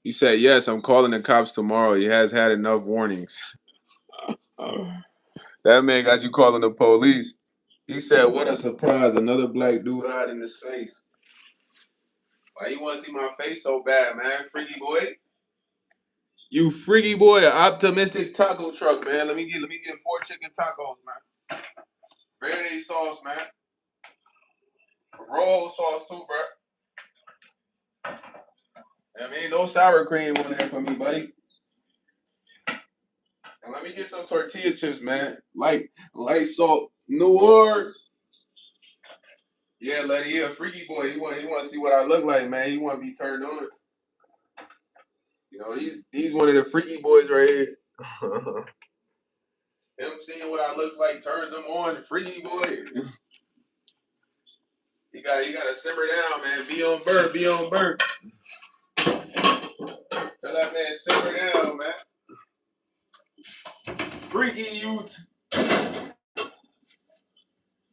He said, yes, I'm calling the cops tomorrow. He has had enough warnings. That man got you calling the police. He said, what a surprise. Another black dude hiding his face. Why you want to see my face so bad, man? Freaky boy. You freaky boy, an optimistic taco truck, man. Let me get 4 chicken tacos, man. Verde sauce, man. Roll sauce too, bro. I mean, no sour cream on there for me, buddy. And let me get some tortilla chips, man. Light salt. New Orleans. Yeah, Letty, he a freaky boy. He want to see what I look like, man. He want to be turned on. You know, he's one of the freaky boys right here. Him seeing what I looks like turns him on. Freaky boy. You gotta simmer down, man. Be on Bert. Tell that man simmer down, man. Freaky youth.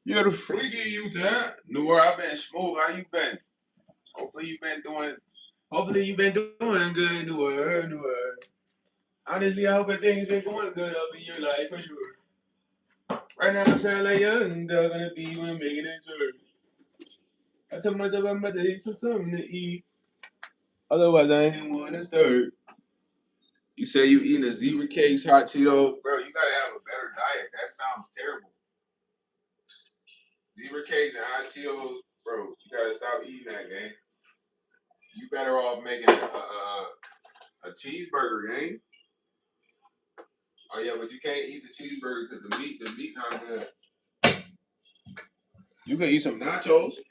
You're the freaky youth, huh? Noor, I've been smooth. How you been? Hopefully you've been doing good, Noor. Honestly, I hope that things been going good up in your life for sure. Right now, I'm sounding like young dog gonna be when I'm making it sure. I told myself I'm about to eat something to eat. Otherwise, I ain't want to start. You say you eating a zebra cakes, hot Cheeto. Bro, you gotta have a better diet. That sounds terrible. Zebra cakes and hot Cheetos, bro, you gotta stop eating that, gang. You better off making a cheeseburger, gang. Oh yeah, but you can't eat the cheeseburger because the meat not good. You can eat some nachos.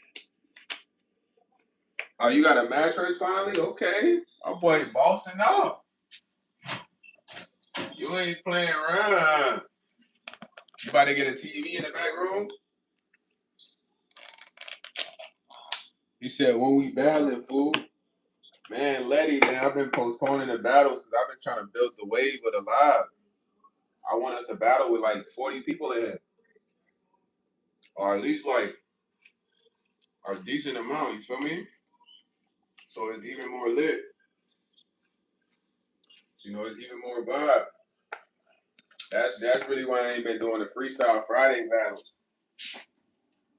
Oh, you got a mattress finally? Okay. My boy bossing up. You ain't playing around. You about to get a TV in the back room? He said, when we battling, fool. Man, Letty, man, I've been postponing the battles because I've been trying to build the wave of the live. I want us to battle with like 40 people in it. Or at least like a decent amount, you feel me? So it's even more lit. You know, it's even more vibe. That's really why I ain't been doing the Freestyle Friday battles.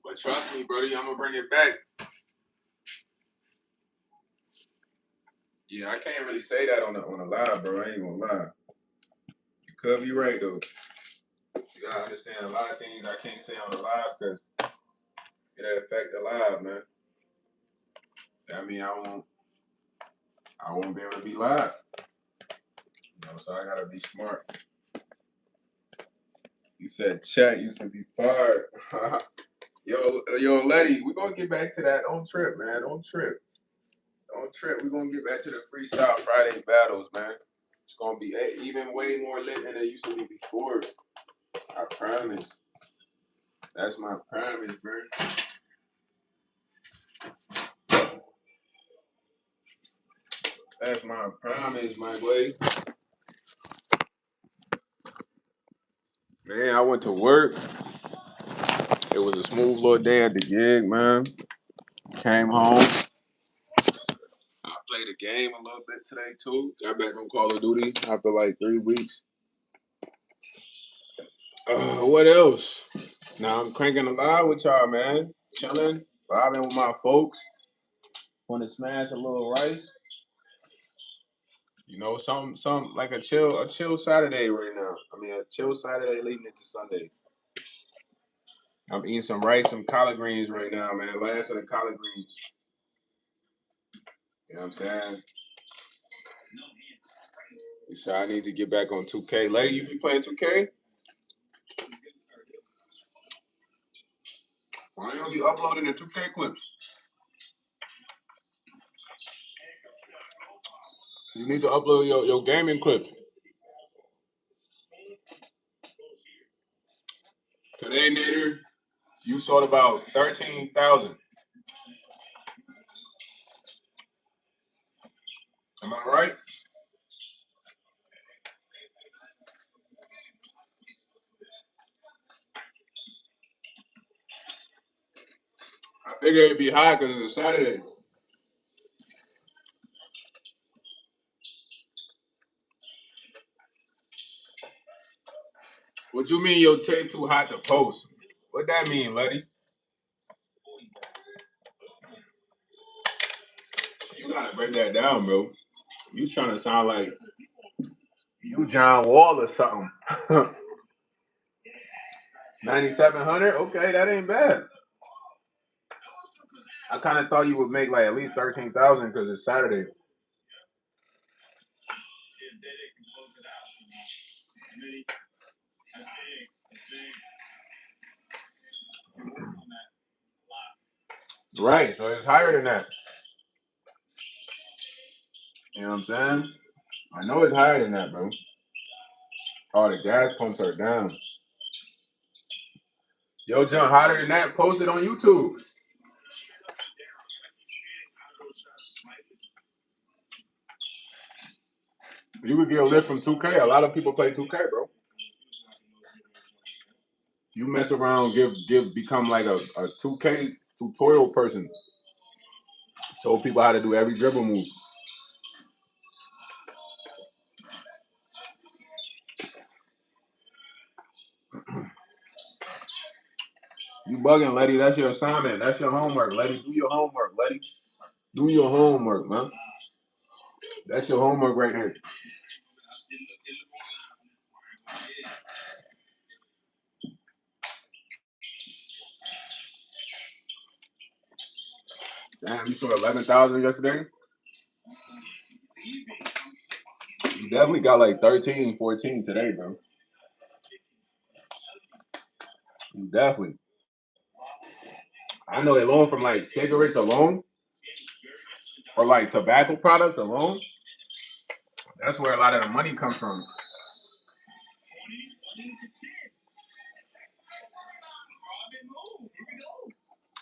But trust me, brother, I'm gonna bring it back. Yeah, I can't really say that on the live, bro. I ain't gonna lie. You could be right though. You gotta understand a lot of things I can't say on the live because it'll affect the live, man. That mean I won't be able to be live. You know, so I gotta be smart. He said chat used to be fired. yo, Letty, we're gonna get back to that. Don't trip, man. Don't trip. We're gonna get back to the Freestyle Friday battles, man. It's gonna be even way more lit than it used to be before. I promise. That's my promise, bro. That's my promise, my boy. Man, I went to work. It was a smooth little day at the gig, man. Came home. I played a game a little bit today, too. Got back on Call of Duty after like 3 weeks. What else? Now I'm cranking a lot with y'all, man. Chilling, vibing with my folks. Want to smash a little rice. You know, some like a chill Saturday right now. I mean, a chill Saturday leading into Sunday. I'm eating some rice, some collard greens right now, man. Last of the collard greens. You know what I'm saying? You said I need to get back on 2K. Lady, you be playing 2K? Why you don't be uploading the 2K clips? You need to upload your gaming clips. Today, Nader, you sold about 13,000. Am I right? I figure it'd be high because it's a Saturday. What you mean your tape too hot to post? What that mean, Letty? You gotta break that down, bro. You trying to sound like you John Wall or something. 9,700? Okay, that ain't bad. I kind of thought you would make like at least 13,000 because it's Saturday. Right, so it's higher than that. You know what I'm saying? I know it's higher than that, bro. Oh, the gas pumps are down. Yo, John, hotter than that, post it on YouTube. You would get a lift from 2K. A lot of people play 2K, bro. You mess around, become like a 2K tutorial person. Show people how to do every dribble move. You bugging, Letty. That's your assignment. That's your homework, Letty. Do your homework, Letty. Do your homework, man. That's your homework right there. Damn, you saw 11,000 yesterday? You definitely got like 13, 14 today, bro. You definitely. I know alone from like cigarettes alone or like tobacco products alone. That's where a lot of the money comes from.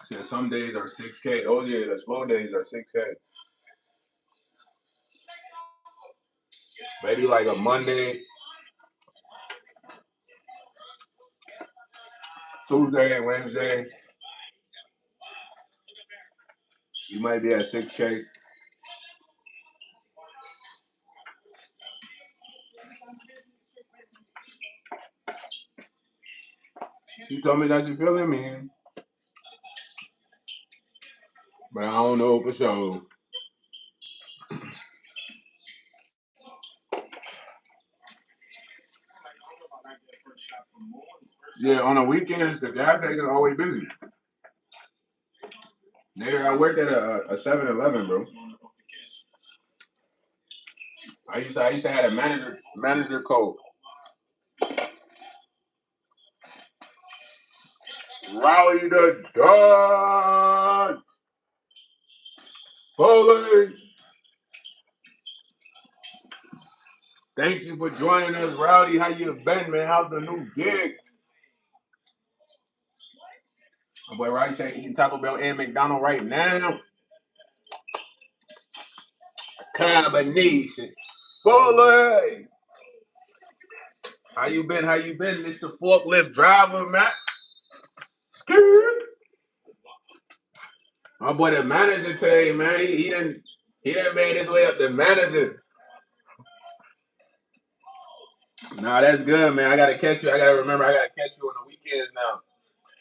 I said some days are 6K. Oh yeah, the slow days are 6K. Maybe like a Monday, Tuesday, and Wednesday. You might be at 6K. You told me that you feeling me, but I don't know for sure. Yeah, on the weekends, the gas station is always busy. Later, I worked at a 7-Eleven, bro. I used to have a manager code. Rally the dawn, Foley. Thank you for joining us, Rowdy. How you been, man? How's the new gig? My boy Rowdy said eating Taco Bell and McDonald's right now. Combination. Foley. How you been? How you been, Mr. Forklift Driver, man? Skirt. My boy, the manager today, man. He done made his way up the manager. Nah, that's good, man. I gotta catch you. I gotta remember. I gotta catch you on the weekends now.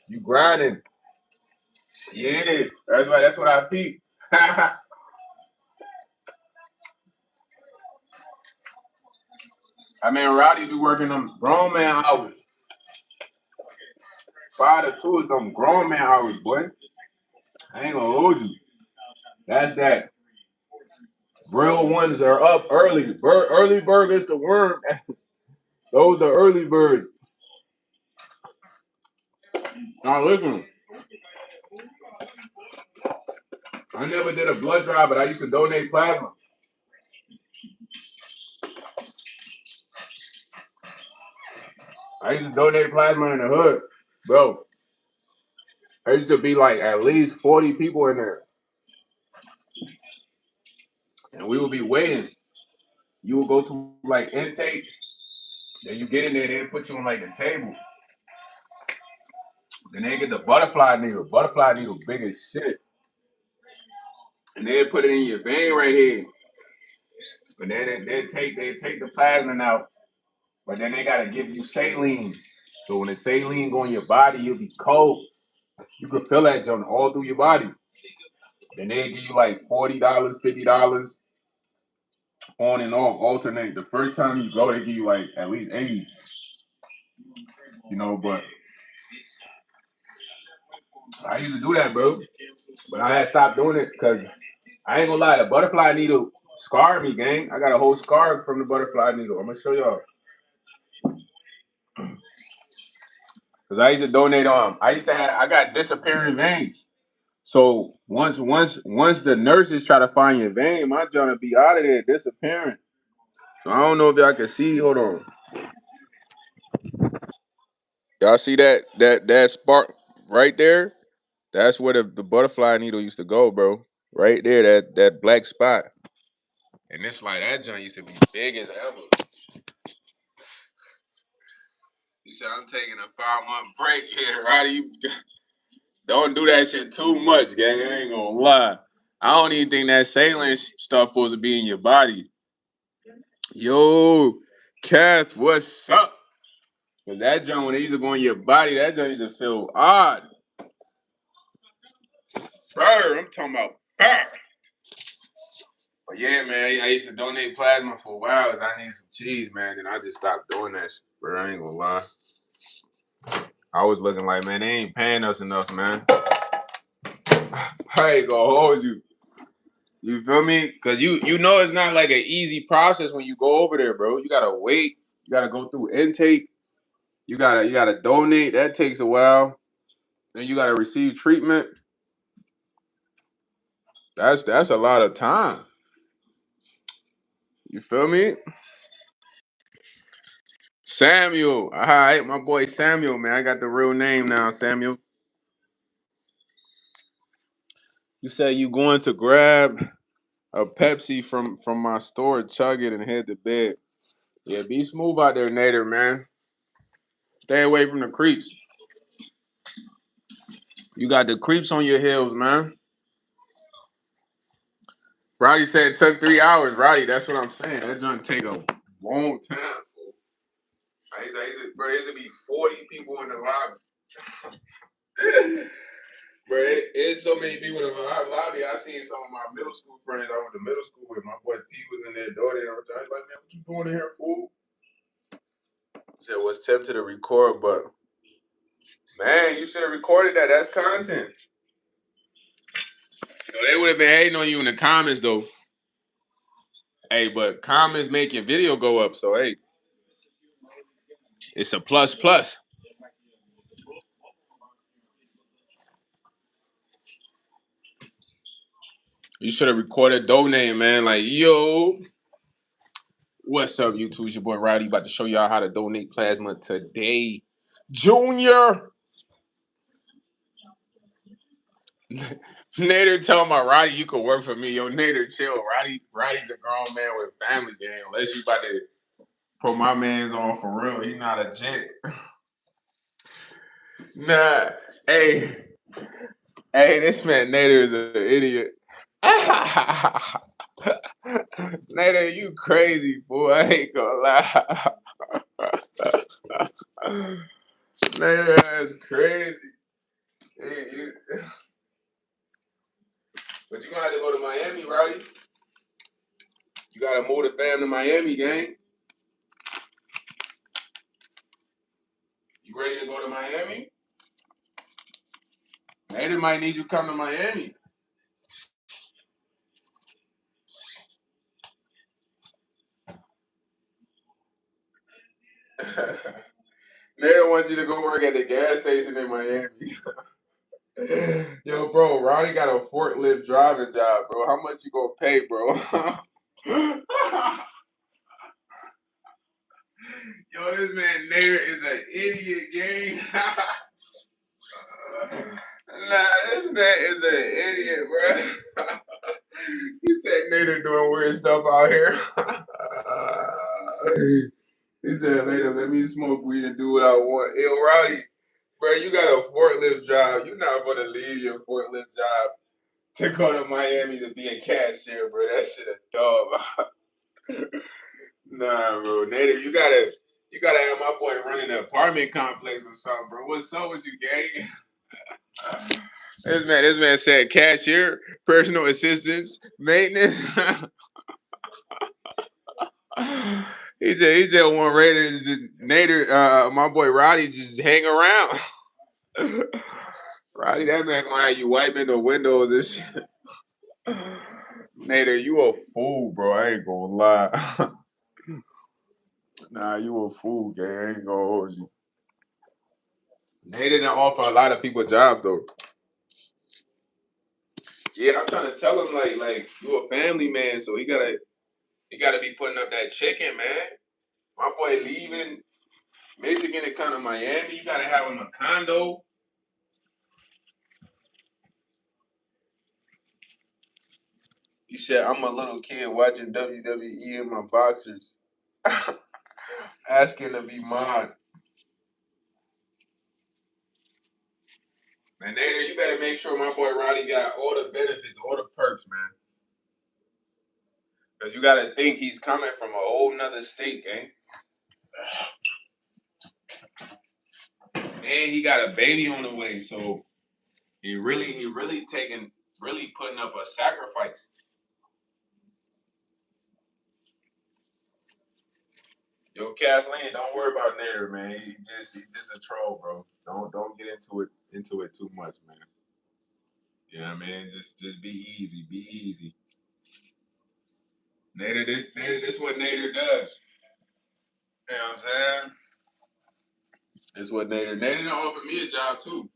You grinding? Yeah, that's right. That's what I peep. I mean, Rowdy be working them grown man hours. 5 to 2 is them grown man hours, boy. I ain't gonna hold you. That's that. Real ones are up early. Early bird is the worm. Those are early birds. Now listen, I never did a blood drive, but I used to donate plasma. I used to donate plasma in the hood, bro. There used to be like at least 40 people in there, and we would be waiting. You would go to like intake, then you get in there, they put you on like the table. Then they get the butterfly needle. Butterfly needle big as shit. And they put it in your vein right here. But then they take the plasma out. But then they gotta give you saline. So when the saline go in your body, you'll be cold. You can feel that jump all through your body. Then they give you like $40, $50 on and off, alternate. The first time you go, they give you like at least 80. But I used to do that, bro. But I had stopped doing it because I ain't gonna lie, the butterfly needle scarred me, gang. I got a whole scar from the butterfly needle. I'm gonna show y'all. Cause I used to donate I got disappearing veins. So once the nurses try to find your vein, my joint will be out of there disappearing. So I don't know if y'all can see. Hold on. Y'all see that spark right there? That's where the butterfly needle used to go, bro. Right there, that black spot. And this like that joint used to be big as ever. He said, I'm taking a 5-month break here, right? You don't do that shit too much, gang. I ain't gonna lie. I don't even think that saline stuff supposed to be in your body. Yo, Kath, what's up? Cause that joint, when it used to go in your body, that joint used to feel odd. Burr, I'm talking about burr. But yeah, man, I used to donate plasma for a while. I need some cheese, man. Then I just stopped doing that shit, bro. I ain't gonna lie. I was looking like, man, they ain't paying us enough, man. I ain't gonna hold you. You feel me? Cause you know it's not like an easy process when you go over there, bro. You gotta wait. You gotta go through intake. You gotta donate. That takes a while. Then you gotta receive treatment. That's a lot of time. You feel me? Samuel. All right, my boy Samuel, man. I got the real name now, Samuel. You said you going to grab a Pepsi from my store, chug it, and head to bed. Yeah, be smooth out there, Nader, man. Stay away from the creeps. You got the creeps on your heels, man. Roddy said it took 3 hours. Roddy, that's what I'm saying. That junk take a long time. Fool. Bro, it used to be 40 people in the lobby. Bro, it's so many people in the lobby. I seen some of my middle school friends I went to middle school with. My boy P was in there, daughter, and I was like, man, what you doing in here, fool? He said, was tempted to record, but man, you should have recorded that. That's content. They would have been hating on you in the comments, though. Hey, but comments make your video go up, so hey, it's a plus plus. You should have recorded donating, man. Like, yo, what's up, YouTube? It's your boy Rowdy. About to show y'all how to donate plasma today. Junior! Nader tell my Roddy you could work for me. Yo, Nader, chill. Roddy's a grown man with a family game. Unless you about to put my man's on for real. He not a gent. Nah. Hey. Hey, this man Nader is an idiot. Nader, you crazy, boy. I ain't gonna lie. Nader, that's crazy. Hey, but you gonna have to go to Miami, Roddy. You gotta move the fam to Miami, gang. You ready to go to Miami? Nader might need you to come to Miami. Nader wants you to go work at the gas station in Miami. Yo, bro, Roddy got a forklift driving job, bro. How much you gonna pay, bro? Yo, this man Nader is an idiot, gang. Nah, this man is an idiot, bro. He said Nader doing weird stuff out here. He said, later, let me smoke weed and do what I want. Yo, Rowdy, bro, you got a forklift job. You're not going to leave your forklift job to go to Miami to be a cashier, bro. That shit a dog. Nah, bro. Nader, you gotta have my boy running an apartment complex or something, bro. What's up with you, gang? This man said cashier, personal assistance, maintenance. he just want Raiders, Nader, my boy Roddy just hang around. Roddy, that man gonna have you wiping the windows and shit. Nader, you a fool, bro. I ain't gonna lie. Nah, you a fool, gang. I ain't gonna hold you. Nader didn't offer a lot of people jobs though. Yeah, I'm trying to tell him like you a family man, so he gotta be putting up that chicken, man. My boy leaving Michigan to come to Miami. You gotta have him a condo. He said, I'm a little kid watching WWE in my boxers, asking to be mod. Man, Nader, you better make sure my boy Roddy got all the benefits, all the perks, man. Because you gotta think he's coming from a whole nother state, gang. And he got a baby on the way, so he really putting up a sacrifice. Yo, Kathleen, don't worry about Nader, man. He just a troll, bro. Don't get into it too much, man. You know what I mean? Just be easy, be easy. Nader, this what Nader does. You know what I'm saying? This what Nader done offered me a job too.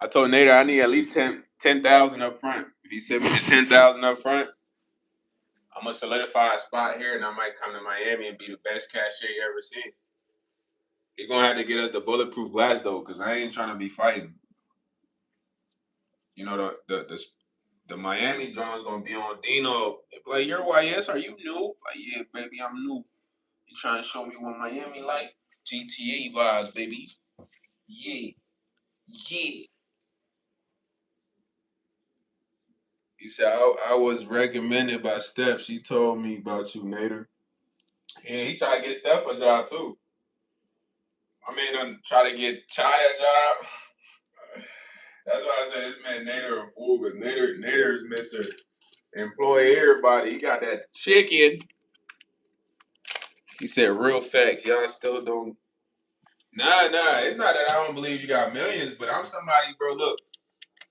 I told Nader I need at least 10,000 up front. If he sent me the 10,000 up front, I'm gonna solidify a spot here, and I might come to Miami and be the best cashier you ever seen. He gonna have to get us the bulletproof glass though, cause I ain't trying to be fighting. You know the Miami John's gonna be on Dino. They be like, you're YS, are you new? Like, yeah, baby, I'm new. You trying to show me what Miami like? GTA vibes, baby. Yeah, yeah. He said I was recommended by Steph. She told me about you, Nader. And he tried to get Steph a job too. I mean, try to get Chai a job. That's why I said this man Nader a fool, because Nader is Mr. Employ everybody. He got that chicken. He said real facts. Y'all still don't. Nah. It's not that I don't believe you got millions, but I'm somebody, bro. Look,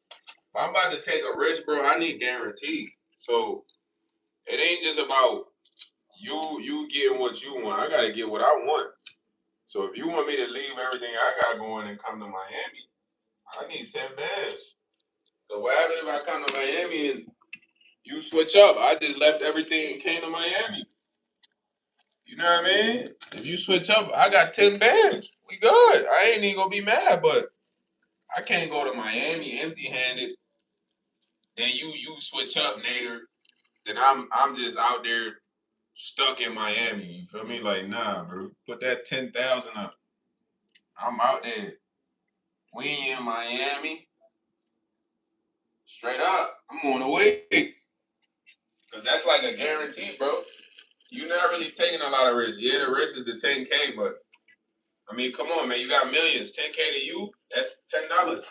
if I'm about to take a risk, bro, I need guarantee. So it ain't just about you getting what you want. I gotta get what I want. So if you want me to leave everything I got going and come to Miami, I need 10 bands. So what happens if I come to Miami and you switch up? I just left everything and came to Miami. You know what I mean? If you switch up, I got 10 bands. We good. I ain't even gonna be mad, but I can't go to Miami empty handed. Then you switch up, Nader. Then I'm just out there stuck in Miami. You feel me? Like, nah, bro. Put that 10,000 up. I'm out there. We in Miami. Straight up. I'm on the way. Cause that's like a guarantee, bro. You're not really taking a lot of risk. Yeah, the risk is the 10K, but I mean, come on, man. You got millions. 10K to you, that's $10.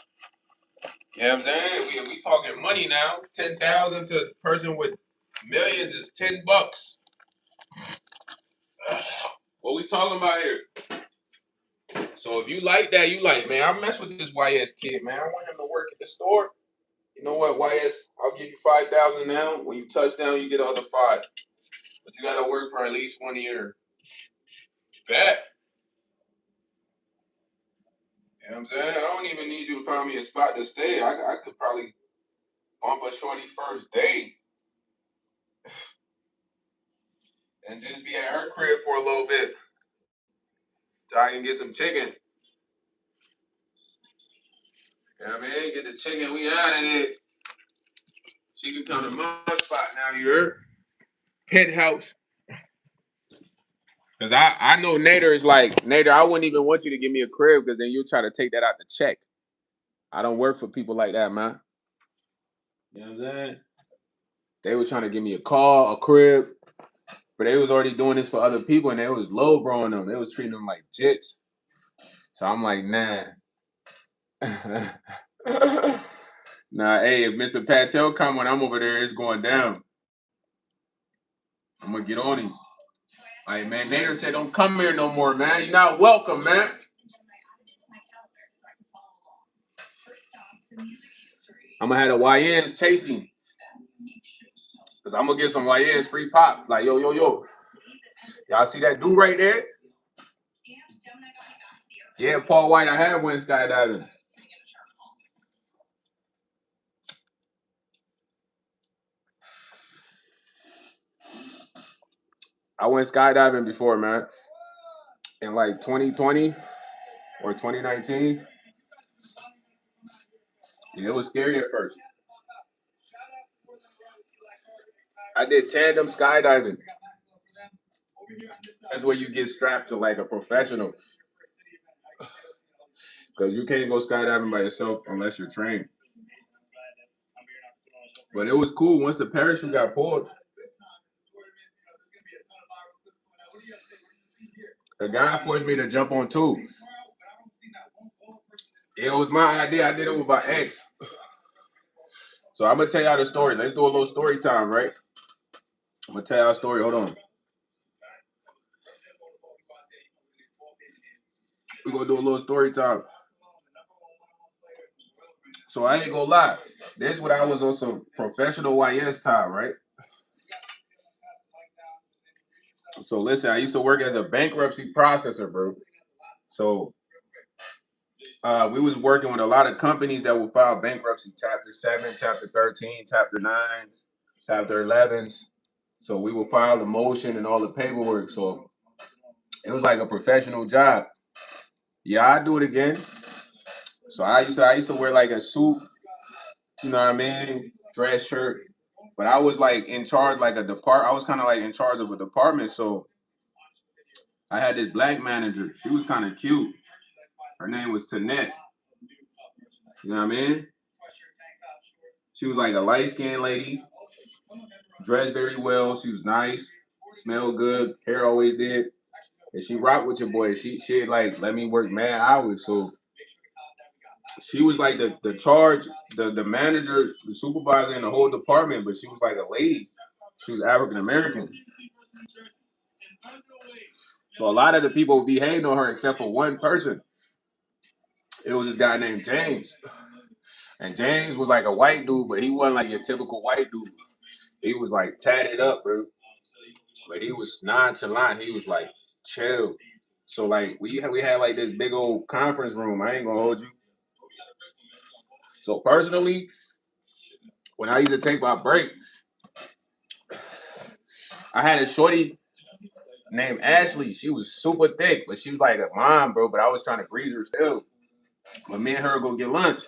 You know what I'm saying? We talking money now. 10,000 to a person with millions is $10. What we talking about here? So if you like that, you like, man, I mess with this YS kid, man. I want him to work at the store. You know what, YS? I'll give you 5,000 now. When you touch down, you get the other five. But you gotta work for at least 1 year. Bet. You know what I'm saying? I don't even need you to find me a spot to stay. I could probably bump a shorty first date. and just be at her crib for a little bit so I can get some chicken. You know what I mean? Get the chicken, we out of it. She can come to my spot now, you heard? Penthouse. Because I know Nader is like, Nader, I wouldn't even want you to give me a crib because then you'll try to take that out the check. I don't work for people like that, man. You know what I'm saying? They was trying to give me a car, a crib, but they was already doing this for other people and they was low broing them. They was treating them like jits. So I'm like, nah. Nah, hey, if Mr. Patel come when I'm over there, it's going down. I'm gonna get on him. Like, man, Nader said, don't come here no more, man. You're not welcome, man. I'm gonna have the YNs chasing. Cause I'm gonna get some YNs free pop. Like, yo. Y'all see that dude right there? Yeah, Paul White, I have went skydiving. I went skydiving before, man. In like 2020 or 2019. Yeah, it was scary at first. I did tandem skydiving. That's where you get strapped to like a professional. Because you can't go skydiving by yourself unless you're trained. But it was cool once the parachute got pulled. The guy forced me to jump on too. It was my idea. I did it with my ex. So I'm gonna tell y'all the story. Let's do a little story time, right? I'm gonna tell y'all a story. Hold on. We're gonna do a little story time. So I ain't gonna lie. This is when I was on some professional YS time, right? So listen, I used to work as a bankruptcy processor, bro. So we was working with a lot of companies that will file bankruptcy, Chapter 7, Chapter 13, Chapter 9s, Chapter 11s. So we will file the motion and all the paperwork. So it was like a professional job. Yeah, I do it again. So I used to wear like a suit, you know what I mean, dress shirt. But I was like in charge, like I was kind of like in charge of a department. So I had this black manager. She was kind of cute. Her name was Tanette. You know what I mean? She was like a light skinned lady, dressed very well. She was nice, smelled good, hair always did. And she rocked with your boy. She like let me work mad hours. So she was like the charge, the manager, the supervisor in the whole department, but she was like a lady. She was African American. So a lot of the people would be hating on her except for one person. It was this guy named James. And James was like a white dude, but he wasn't like your typical white dude. He was like tatted up, bro. But he was nonchalant. He was like chill. So like we had like this big old conference room. I ain't gonna hold you. So personally, when I used to take my break, I had a shorty named Ashley. She was super thick, but she was like a mom, bro. But I was trying to grease her still. But me and her go get lunch.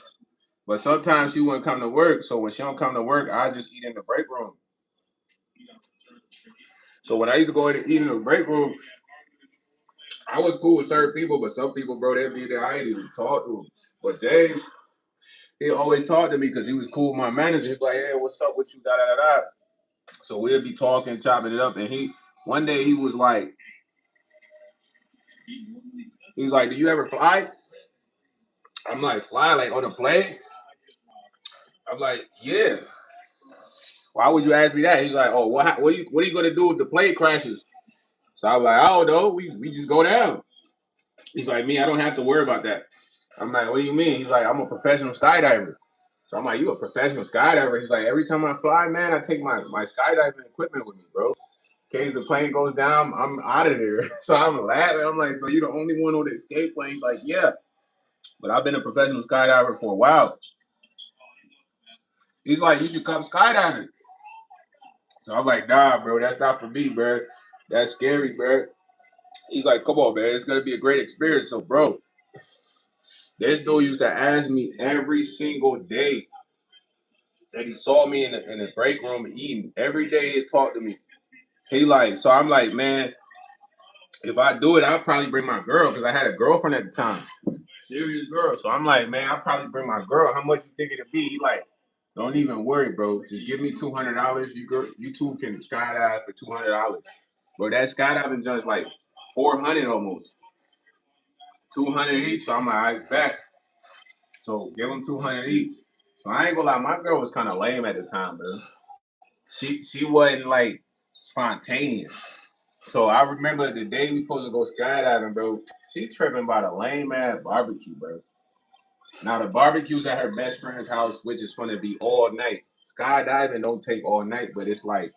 But sometimes she wouldn't come to work. So when she don't come to work, I just eat in the break room. So when I used to go in and eat in the break room, I was cool with certain people, but some people, bro, they'd be there. I ain't even talk to them. But James, he always talked to me because he was cool with my manager. He'd be like, hey, what's up with you? Da da da da. So we'd be talking, chopping it up. And one day he was like, do you ever fly? I'm like, fly like on a plane? I'm like, yeah. Why would you ask me that? He's like, oh, what are you gonna do if the plane crashes? So I'm like, I don't know. We just go down. He's like, me, I don't have to worry about that. I'm like, what do you mean? He's like, I'm a professional skydiver. So I'm like, you a professional skydiver? He's like, every time I fly, man, I take my skydiving equipment with me, bro. In case the plane goes down, I'm out of there. So I'm laughing. I'm like, so you're the only one on the escape plane? He's like, yeah. But I've been a professional skydiver for a while. He's like, you should come skydiving. So I'm like, nah, bro, that's not for me, bro. That's scary, bro. He's like, come on, man, it's gonna be a great experience. So, bro, this dude used to ask me every single day that he saw me in the break room eating. Every day he'd talk to me. He like, so I'm like, man, if I do it, I'll probably bring my girl because I had a girlfriend at the time. Serious girl. So I'm like, man, I'll probably bring my girl. How much you think it'll be? He like, don't even worry, bro. Just give me $200. You two can skydive for $200. Bro, that skydiving joint's like 400 almost. 200 each. So I'm like, I bet. So give them 200 each. So I ain't gonna lie, my girl was kind of lame at the time, bro. She wasn't like spontaneous. So I remember the day we supposed to go skydiving, bro. She tripping about a lame ass barbecue, bro. Now the barbecue's at her best friend's house, which is gonna be all night. Skydiving don't take all night, but it's like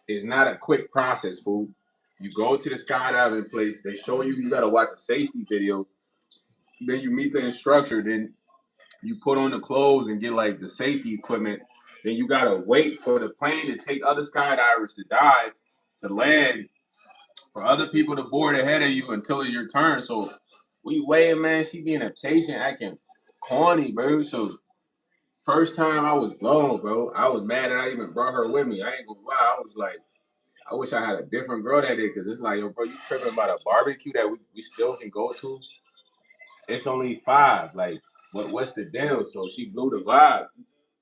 it's not a quick process, fool. You go to the skydiving place, they show you you gotta watch a safety video, then you meet the instructor, then you put on the clothes and get like the safety equipment. Then you gotta wait for the plane to take other skydivers to dive, to land, for other people to board ahead of you until it's your turn. So we waiting, man. She being impatient, acting corny, bro. So first time I was blown, bro. I was mad that I even brought her with me. I ain't gonna lie. I was like, I wish I had a different girl that day because it's like, yo, bro, you tripping about a barbecue that we still can go to? It's only 5. Like, what's the deal? So she blew the vibe.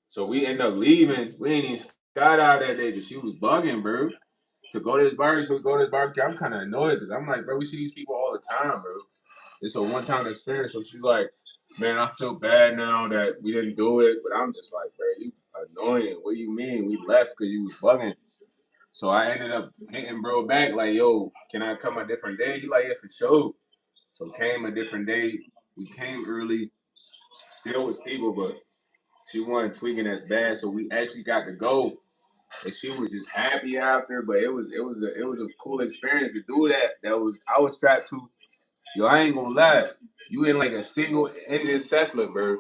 So we end up leaving. We ain't even skydive that day because she was bugging, bro. To go to this barbecue, so we go to this barbecue. I'm kind of annoyed because I'm like, bro, we see these people all the time, bro. It's a one-time experience. So she's like, man, I feel bad now that we didn't do it. But I'm just like, bro, you annoying. What do you mean? We left because you was bugging. So I ended up hitting bro back like, yo, can I come a different day? He like, yeah, for sure. So came a different day. We came early. Still was people, but she wasn't tweaking as bad. So we actually got to go. And she was just happy after, but it was a cool experience to do that. I was strapped to. Yo, I ain't gonna lie. You in like a single engine Cessna, bro.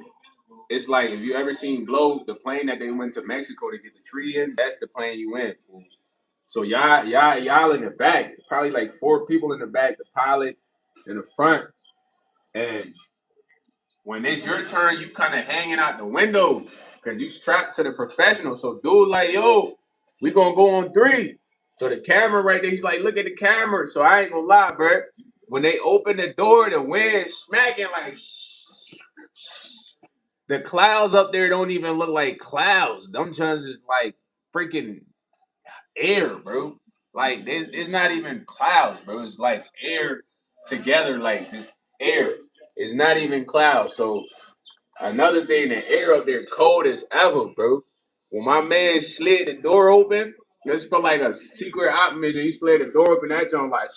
It's like if you ever seen Blow, the plane that they went to Mexico to get the tree in, that's the plane you in. So y'all in the back, probably like 4 people in the back, the pilot in the front, and when it's your turn, you kind of hanging out the window because you strapped to the professional. So dude, like, yo, we gonna go on 3. So the camera right there, he's like, look at the camera. So I ain't gonna lie, bro. When they open the door, the wind smacking like the clouds up there don't even look like clouds. Them joints is like freaking air, bro. Like it's not even clouds, bro. It's like air together, like this air. It's not even clouds. So another thing, the air up there cold as ever, bro. When my man slid the door open, this felt like a secret op mission. He slid the door open, that joint like,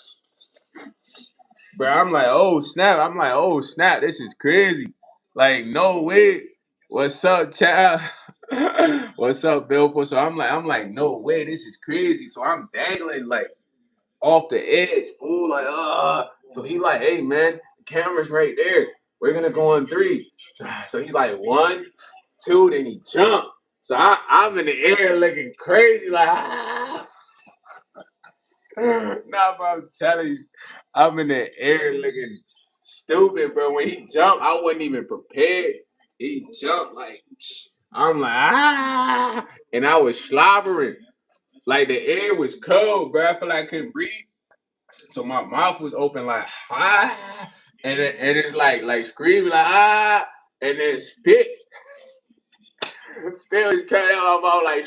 bro. I'm like, oh snap. I'm like, oh snap. This is crazy. Like, no way. What's up, child? What's up, Bill? So I'm like, no way. This is crazy. So I'm dangling like off the edge, fool. Like, So he like, hey man, the camera's right there. We're gonna go on 3. So he's like 1, 2, then he jumped. So I'm in the air looking crazy, like nah, bro, I'm telling you, I'm in the air looking stupid, bro. When he jumped, I wasn't even prepared. He jumped like I'm like and I was slobbering. Like the air was cold, bro. I feel like I couldn't breathe. So my mouth was open like and it's like screaming like and then spit was coming out of my mouth like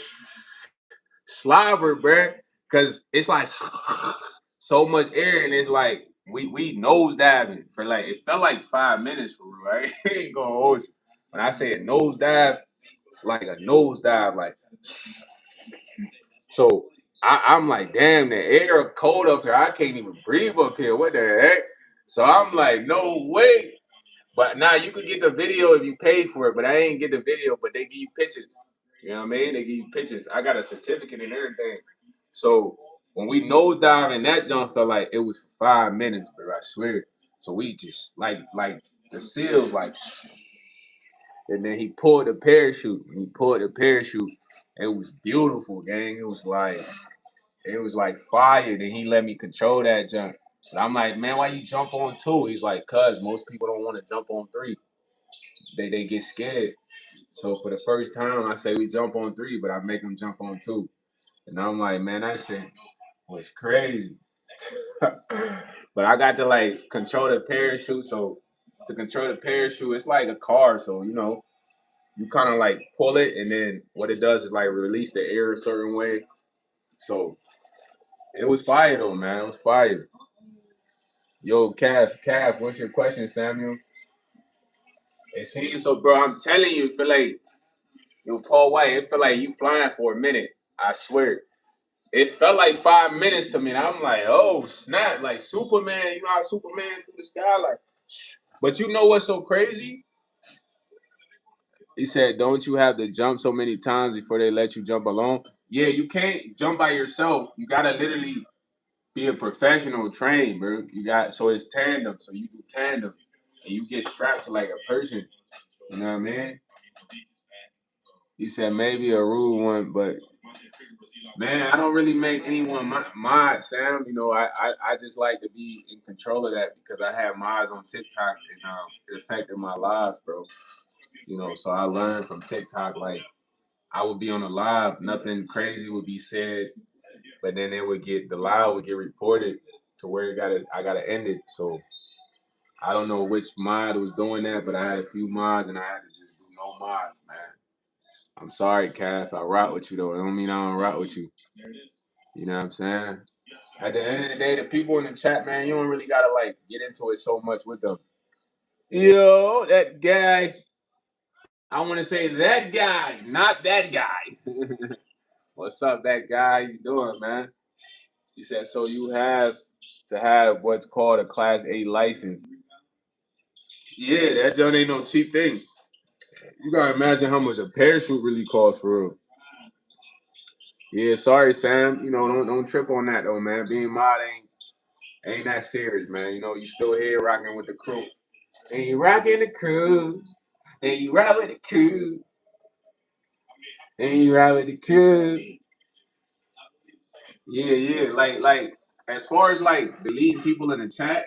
slobber, bruh. Cause it's like so much air and it's like we nose diving for like it felt like 5 minutes for real, right? Ain't gonna hold you. When I say a nose dive, like a nose dive, like so I'm like, damn, the air cold up here. I can't even breathe up here. What the heck? So I'm like, no way. But now you could get the video if you pay for it, but I ain't get the video, but they give you pictures. You know what I mean? They give you pictures. I got a certificate and everything. So when we nosedive in that jump felt like it was for 5 minutes, bro. I swear. So we just like the seals like and then he pulled the parachute. When he pulled the parachute, it was beautiful, gang. it was like fire. Then he let me control that jump. But I'm like, man, why you jump on 2? He's like, cuz most people don't want to jump on 3. They get scared. So for the first time, I say we jump on 3, but I make them jump on 2. And I'm like, man, that shit was crazy. But I got to like control the parachute. So to control the parachute, it's like a car. So you kind of like pull it, and then what it does is like release the air a certain way. So it was fire though, man. It was fire. Yo, Calf, what's your question, Samuel? It seems so, bro. I'm telling you, it feel like Paul White. It feel like you flying for a minute. I swear. It felt like 5 minutes to me, and I'm like, oh snap, like Superman. You know how Superman through the sky, like. But you know what's so crazy? He said, "Don't you have to jump so many times before they let you jump alone?" Yeah, you can't jump by yourself. You gotta literally be a professional train, bro. You got so it's tandem. So you do tandem, and you get strapped to like a person. You know what I mean? He said maybe a rude one, but man, I don't really make anyone mod, Sam. I just like to be in control of that because I have mods on TikTok and it affected my lives, bro. So I learned from TikTok, like I would be on a live, nothing crazy would be said, but then the live would get reported to where I gotta end it. So I don't know which mod was doing that, but I had a few mods and I had to just do no mods, man. I'm sorry, Calf. I rock with you though. I don't mean I don't rock with you. You know what I'm saying? At the end of the day, the people in the chat, man, you don't really gotta like get into it so much with them. Yo, that guy. I want to say that guy, not that guy. What's up, that guy? You doing, man? He said, so you have to have what's called a Class A license. Yeah, that joint ain't no cheap thing. You gotta imagine how much a parachute really costs for real. Yeah, sorry, Sam. Don't trip on that though, man. Being mod ain't that serious, man. You still here rocking with the crew. And you rocking the crew. And you ride with the crew. And you ride with the crew. Yeah. Like as far as like deleting people in the chat,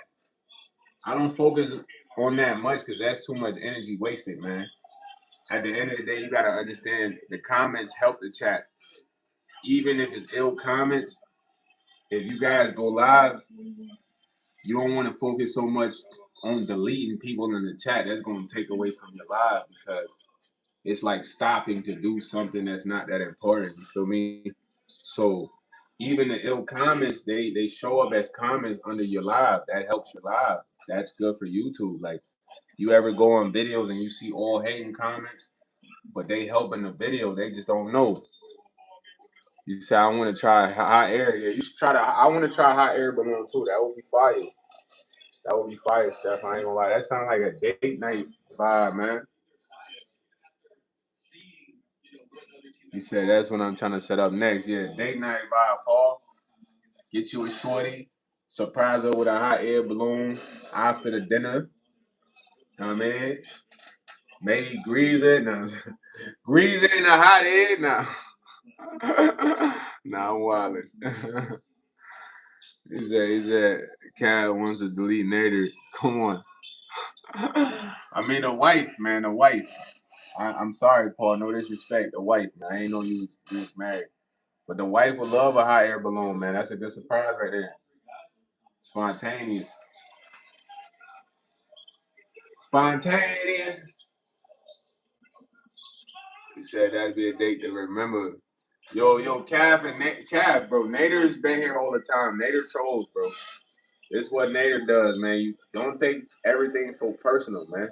I don't focus on that much because that's too much energy wasted, man. At the end of the day, you gotta understand the comments help the chat. Even if it's ill comments, if you guys go live, you don't want to focus so much on deleting people in the chat. That's gonna take away from your live because it's like stopping to do something that's not that important. You feel me? So even the ill comments, they show up as comments under your live. That helps your live. That's good for YouTube. Like you ever go on videos and you see all hating comments, but they help in the video. They just don't know. You say I want to try hot air. Yeah, you should try to. I want to try hot air balloon too. That would be fire. That would be fire, Steph. I ain't gonna lie. That sounds like a date night vibe, man. He said that's what I'm trying to set up next. Yeah, date night vibe, Paul. Get you a shorty, surprise her with a hot air balloon after the dinner. You know what I mean? Maybe grease it. No. Grease it in the hot air. No. Nah, I'm wildin'. he said, Cat wants to delete Nader. Come on. I mean, the wife, man, the wife. I'm sorry, Paul. No disrespect. The wife, man. I ain't know you was married. But the wife would love a hot air balloon, man. That's a good surprise right there. Spontaneous. Spontaneous. He said that'd be a date to remember. Yo, Cav, bro. Nader's been here all the time. Nader trolls, bro. This is what Nader does, man. You don't take everything so personal, man.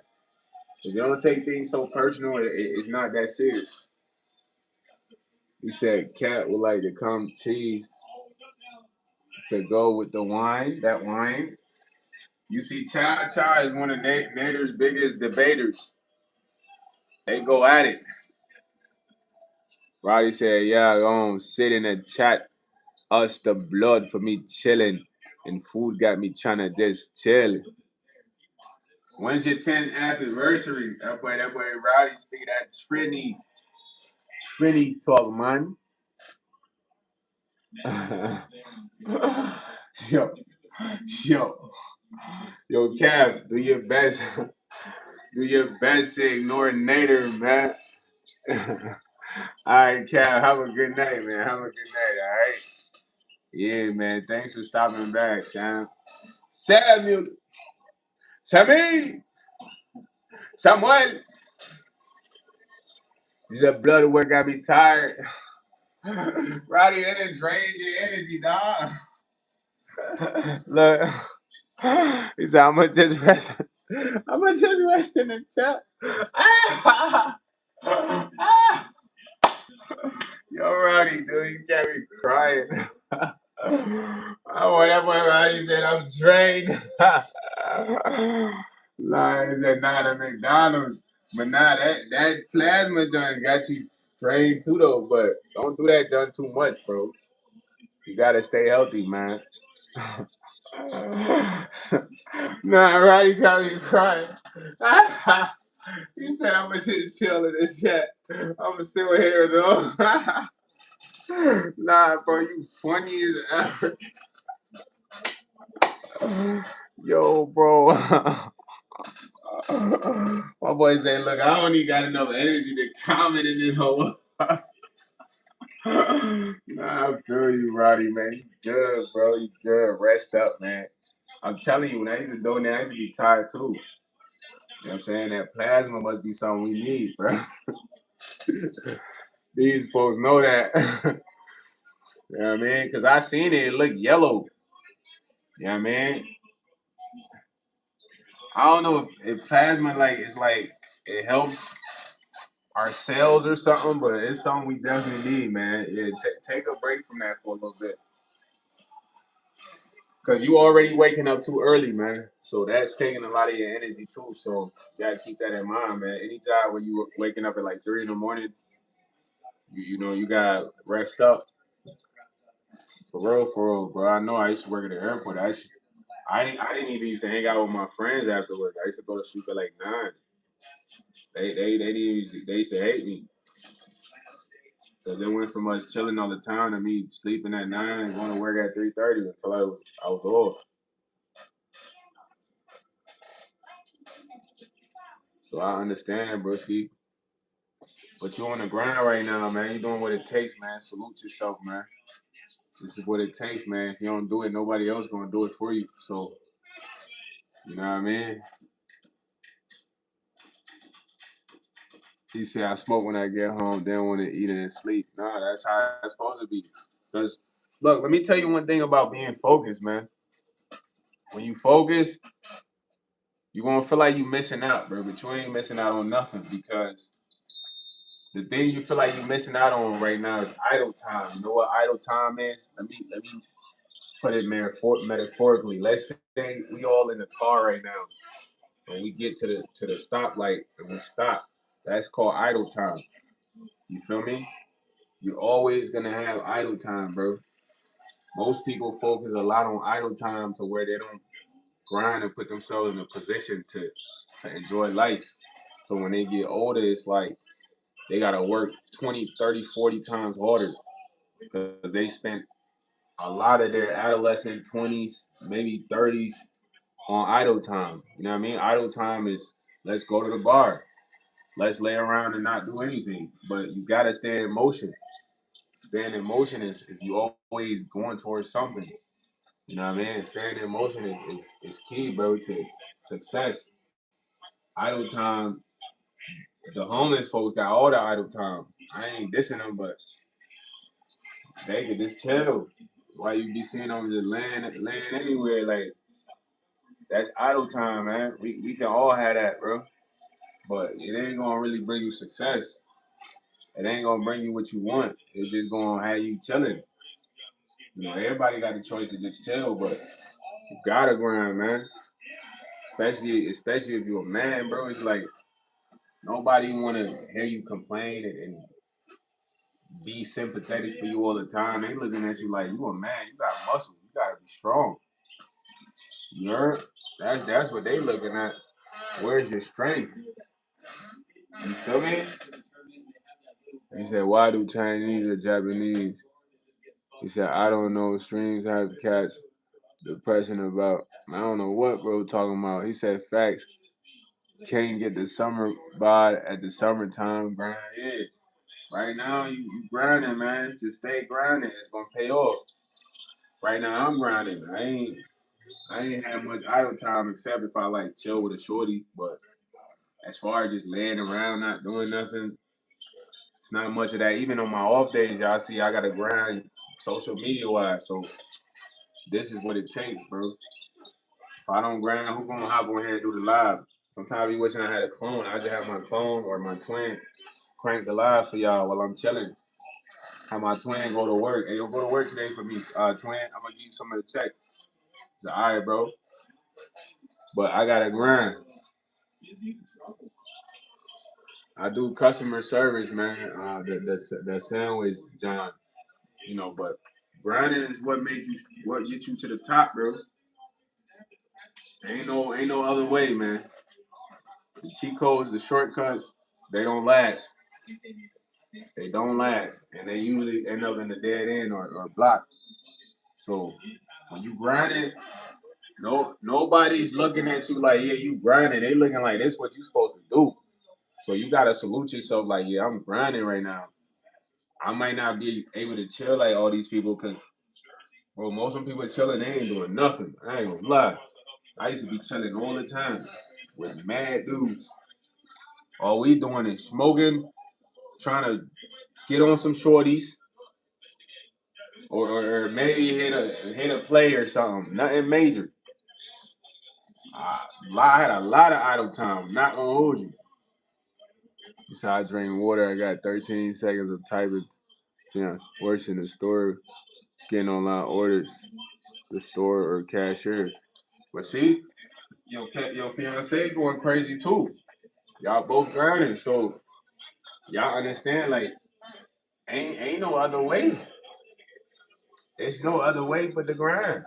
If you don't take things so personal, it's not that serious. He said Cat would like to come cheese to go with the wine. That wine. You see, Cha is one of Nader's biggest debaters. They go at it. Roddy said, yeah, sit in the chat. Us the blood for me chilling. And food got me trying to just chill. When's your 10th anniversary? That boy Roddy speak that Trini talk, man. yo, yo, yo, Cav, do your best. Do your best to ignore Nader, man. All right, Cav, have a good night, man. Have a good night, all right? Yeah, man. Thanks for stopping back, Cam. Samuel, Sammy, Samuel. That blood work got me tired. Roddy, that done drained your energy, dog. Look, he said, I'm gonna just rest. I'm gonna just rest in the chat. Ah, ah. Yo, Roddy, dude, you got me crying. Oh, that boy Roddy said I'm drained. Nah, he said not at McDonald's. But nah, that plasma joint got you drained too though. But don't do that joint too much, bro. You gotta stay healthy, man. Nah, Roddy got me crying. He said I'm gonna just chill in this chat. I'm still here though. Nah, bro, you funny as ever. Yo, bro. My boy say, look, I don't even got enough energy to comment in this whole. Nah, I feel you, Roddy, man. You good, bro. You good. Rest up, man. I'm telling you, when I used to donate, I used to be tired too. You know what I'm saying? That plasma must be something we need, bro. These folks know that. You know what I mean? Because I seen it look yellow. You know what I mean? I don't know if plasma like it's like it helps our cells or something, but it's something we definitely need, man. Yeah, take a break from that for a little bit. Cause you already waking up too early, man. So that's taking a lot of your energy too. So you gotta keep that in mind, man. Any job where you waking up at like 3 in the morning, you know, you gotta rest up. For real, bro. I know I used to work at the airport. I didn't even used to hang out with my friends afterwards. I used to go to sleep at like 9. They used to hate me. Cause it went from us chilling all the time to me sleeping at 9 and going to work at 3:30 until I was off. So I understand, broski. But you on the grind right now, man. You doing what it takes, man. Salute yourself, man. This is what it takes, man. If you don't do it, nobody else gonna do it for you. So you know what I mean? He said I smoke when I get home, then want to eat and sleep. Nah, that's how it's supposed to be. Cause look, let me tell you one thing about being focused, man. When you focus, you're gonna feel like you're missing out, bro. But you ain't missing out on nothing because the thing you feel like you're missing out on right now is idle time. You know what idle time is? Let me put it metaphorically. Let's say we all in the car right now and we get to the stoplight and we stop. That's called idle time. You feel me? You're always gonna have idle time, bro. Most people focus a lot on idle time to where they don't grind and put themselves in a position to enjoy life. So when they get older, it's like they gotta work 20, 30, 40 times harder because they spent a lot of their adolescent 20s, maybe 30s on idle time. You know what I mean? Idle time is let's go to the bar. Let's lay around and not do anything. But you gotta stay in motion. Staying in motion is you always going towards something. You know what I mean? Staying in motion is key, bro, to success. Idle time, the homeless folks got all the idle time. I ain't dissing them, but they could just chill. Why you be seeing them just laying anywhere? Like that's idle time, man. We can all have that, bro. But it ain't gonna really bring you success. It ain't gonna bring you what you want. It's just gonna have you chilling. You know, everybody got the choice to just chill, but you gotta grind, man. Especially if you're a man, bro. It's like nobody wanna hear you complain and be sympathetic for you all the time. They looking at you like you a man. You got muscle. You gotta be strong. You heard? That's what they looking at. Where's your strength? You feel me? He said, why do Chinese or Japanese He said, I don't know. Streams have cats depression about. I don't know what bro talking about. He said facts. Can't get the summer bod at the summertime grind. Yeah. Right now you grinding, man. Just stay grinding. It's gonna pay off. Right now I'm grinding. I ain't have much idle time except if I like chill with a shorty. But as far as just laying around not doing nothing, it's not much of that. Even on my off days, y'all see I gotta grind social media wise. So this is what it takes, bro. If I don't grind, who gonna hop on here and do the live? Sometimes you wishing I had a clone. I just have my clone or my twin crank the live for y'all while I'm chilling. Have my twin go to work. Hey, you'll go to work today for me, twin. I'm gonna give you some of the check. So, all right, bro. But I gotta grind. I do customer service, man. The sandwich, John. But grinding is what gets you to the top, bro. Ain't no other way, man. The cheat codes, the shortcuts, they don't last. They don't last, and they usually end up in the dead end or blocked. So when you grinding, nobody's looking at you like, yeah, you grinding. They looking like this what you supposed to do. So you gotta salute yourself like, yeah, I'm grinding right now. I might not be able to chill like all these people because, bro, most of them people chilling, they ain't doing nothing. I ain't gonna lie. I used to be chilling all the time with mad dudes. All we doing is smoking, trying to get on some shorties, or maybe hit a play or something. Nothing major. I had a lot of idle time. Not gonna hold you. That's how I drink water. I got 13 seconds of typing. Worse in the store, getting online orders, the store or cashier. But see, your fiance going crazy too. Y'all both grinding, so y'all understand. Like, ain't no other way. There's no other way but the grind.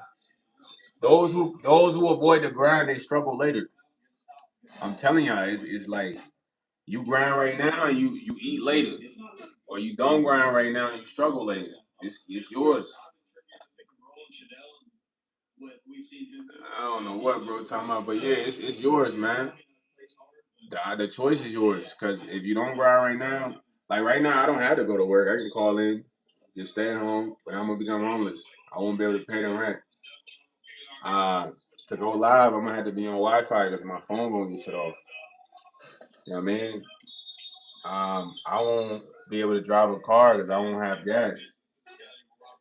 Those who avoid the grind, they struggle later. I'm telling y'all, it's like you grind right now and you eat later, or you don't grind right now and you struggle later. It's yours. I don't know what bro talking about, but yeah, it's yours, man. The choice is yours. Cause if you don't grind right now, like right now, I don't have to go to work. I can call in, just stay at home, but I'm gonna become homeless. I won't be able to pay the rent. Uh, to go live, I'm gonna have to be on Wi-Fi because my phone gonna get shut off. You know what I mean? I won't be able to drive a car because I won't have gas.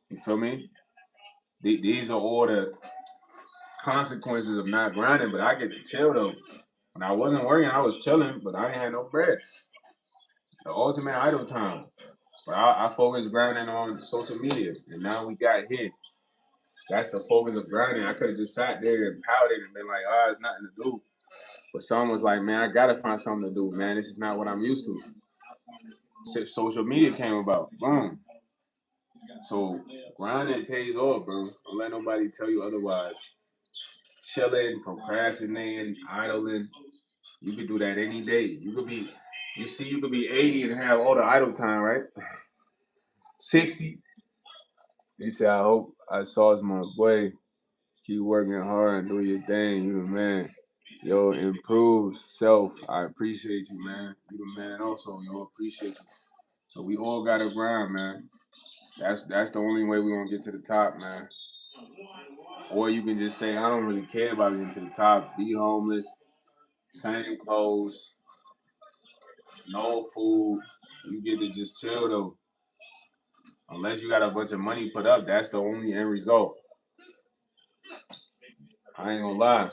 You feel me? These are all the consequences of not grinding, but I get to chill though. When I wasn't working, I was chilling, but I didn't have no bread. The ultimate idle time. But I focus grinding on social media, and now we got here. That's the focus of grinding. I could have just sat there and pouted and been like, oh, there's nothing to do. But someone was like, man, I gotta find something to do, man. This is not what I'm used to. Social media came about. Boom. So grinding pays off, bro. Don't let nobody tell you otherwise. Chilling, procrastinating, idling. You could do that any day. You could be 80 and have all the idle time, right? 60. He said, I hope I saw my boy. Keep working hard and do your thing. You the man. Yo, improve self. I appreciate you, man. You the man also. Yo, appreciate you. So we all gotta grind, man. That's the only way we gonna get to the top, man. Or you can just say, I don't really care about getting to the top. Be homeless, same clothes, no food. You get to just chill though. Unless you got a bunch of money put up, that's the only end result. I ain't gonna lie.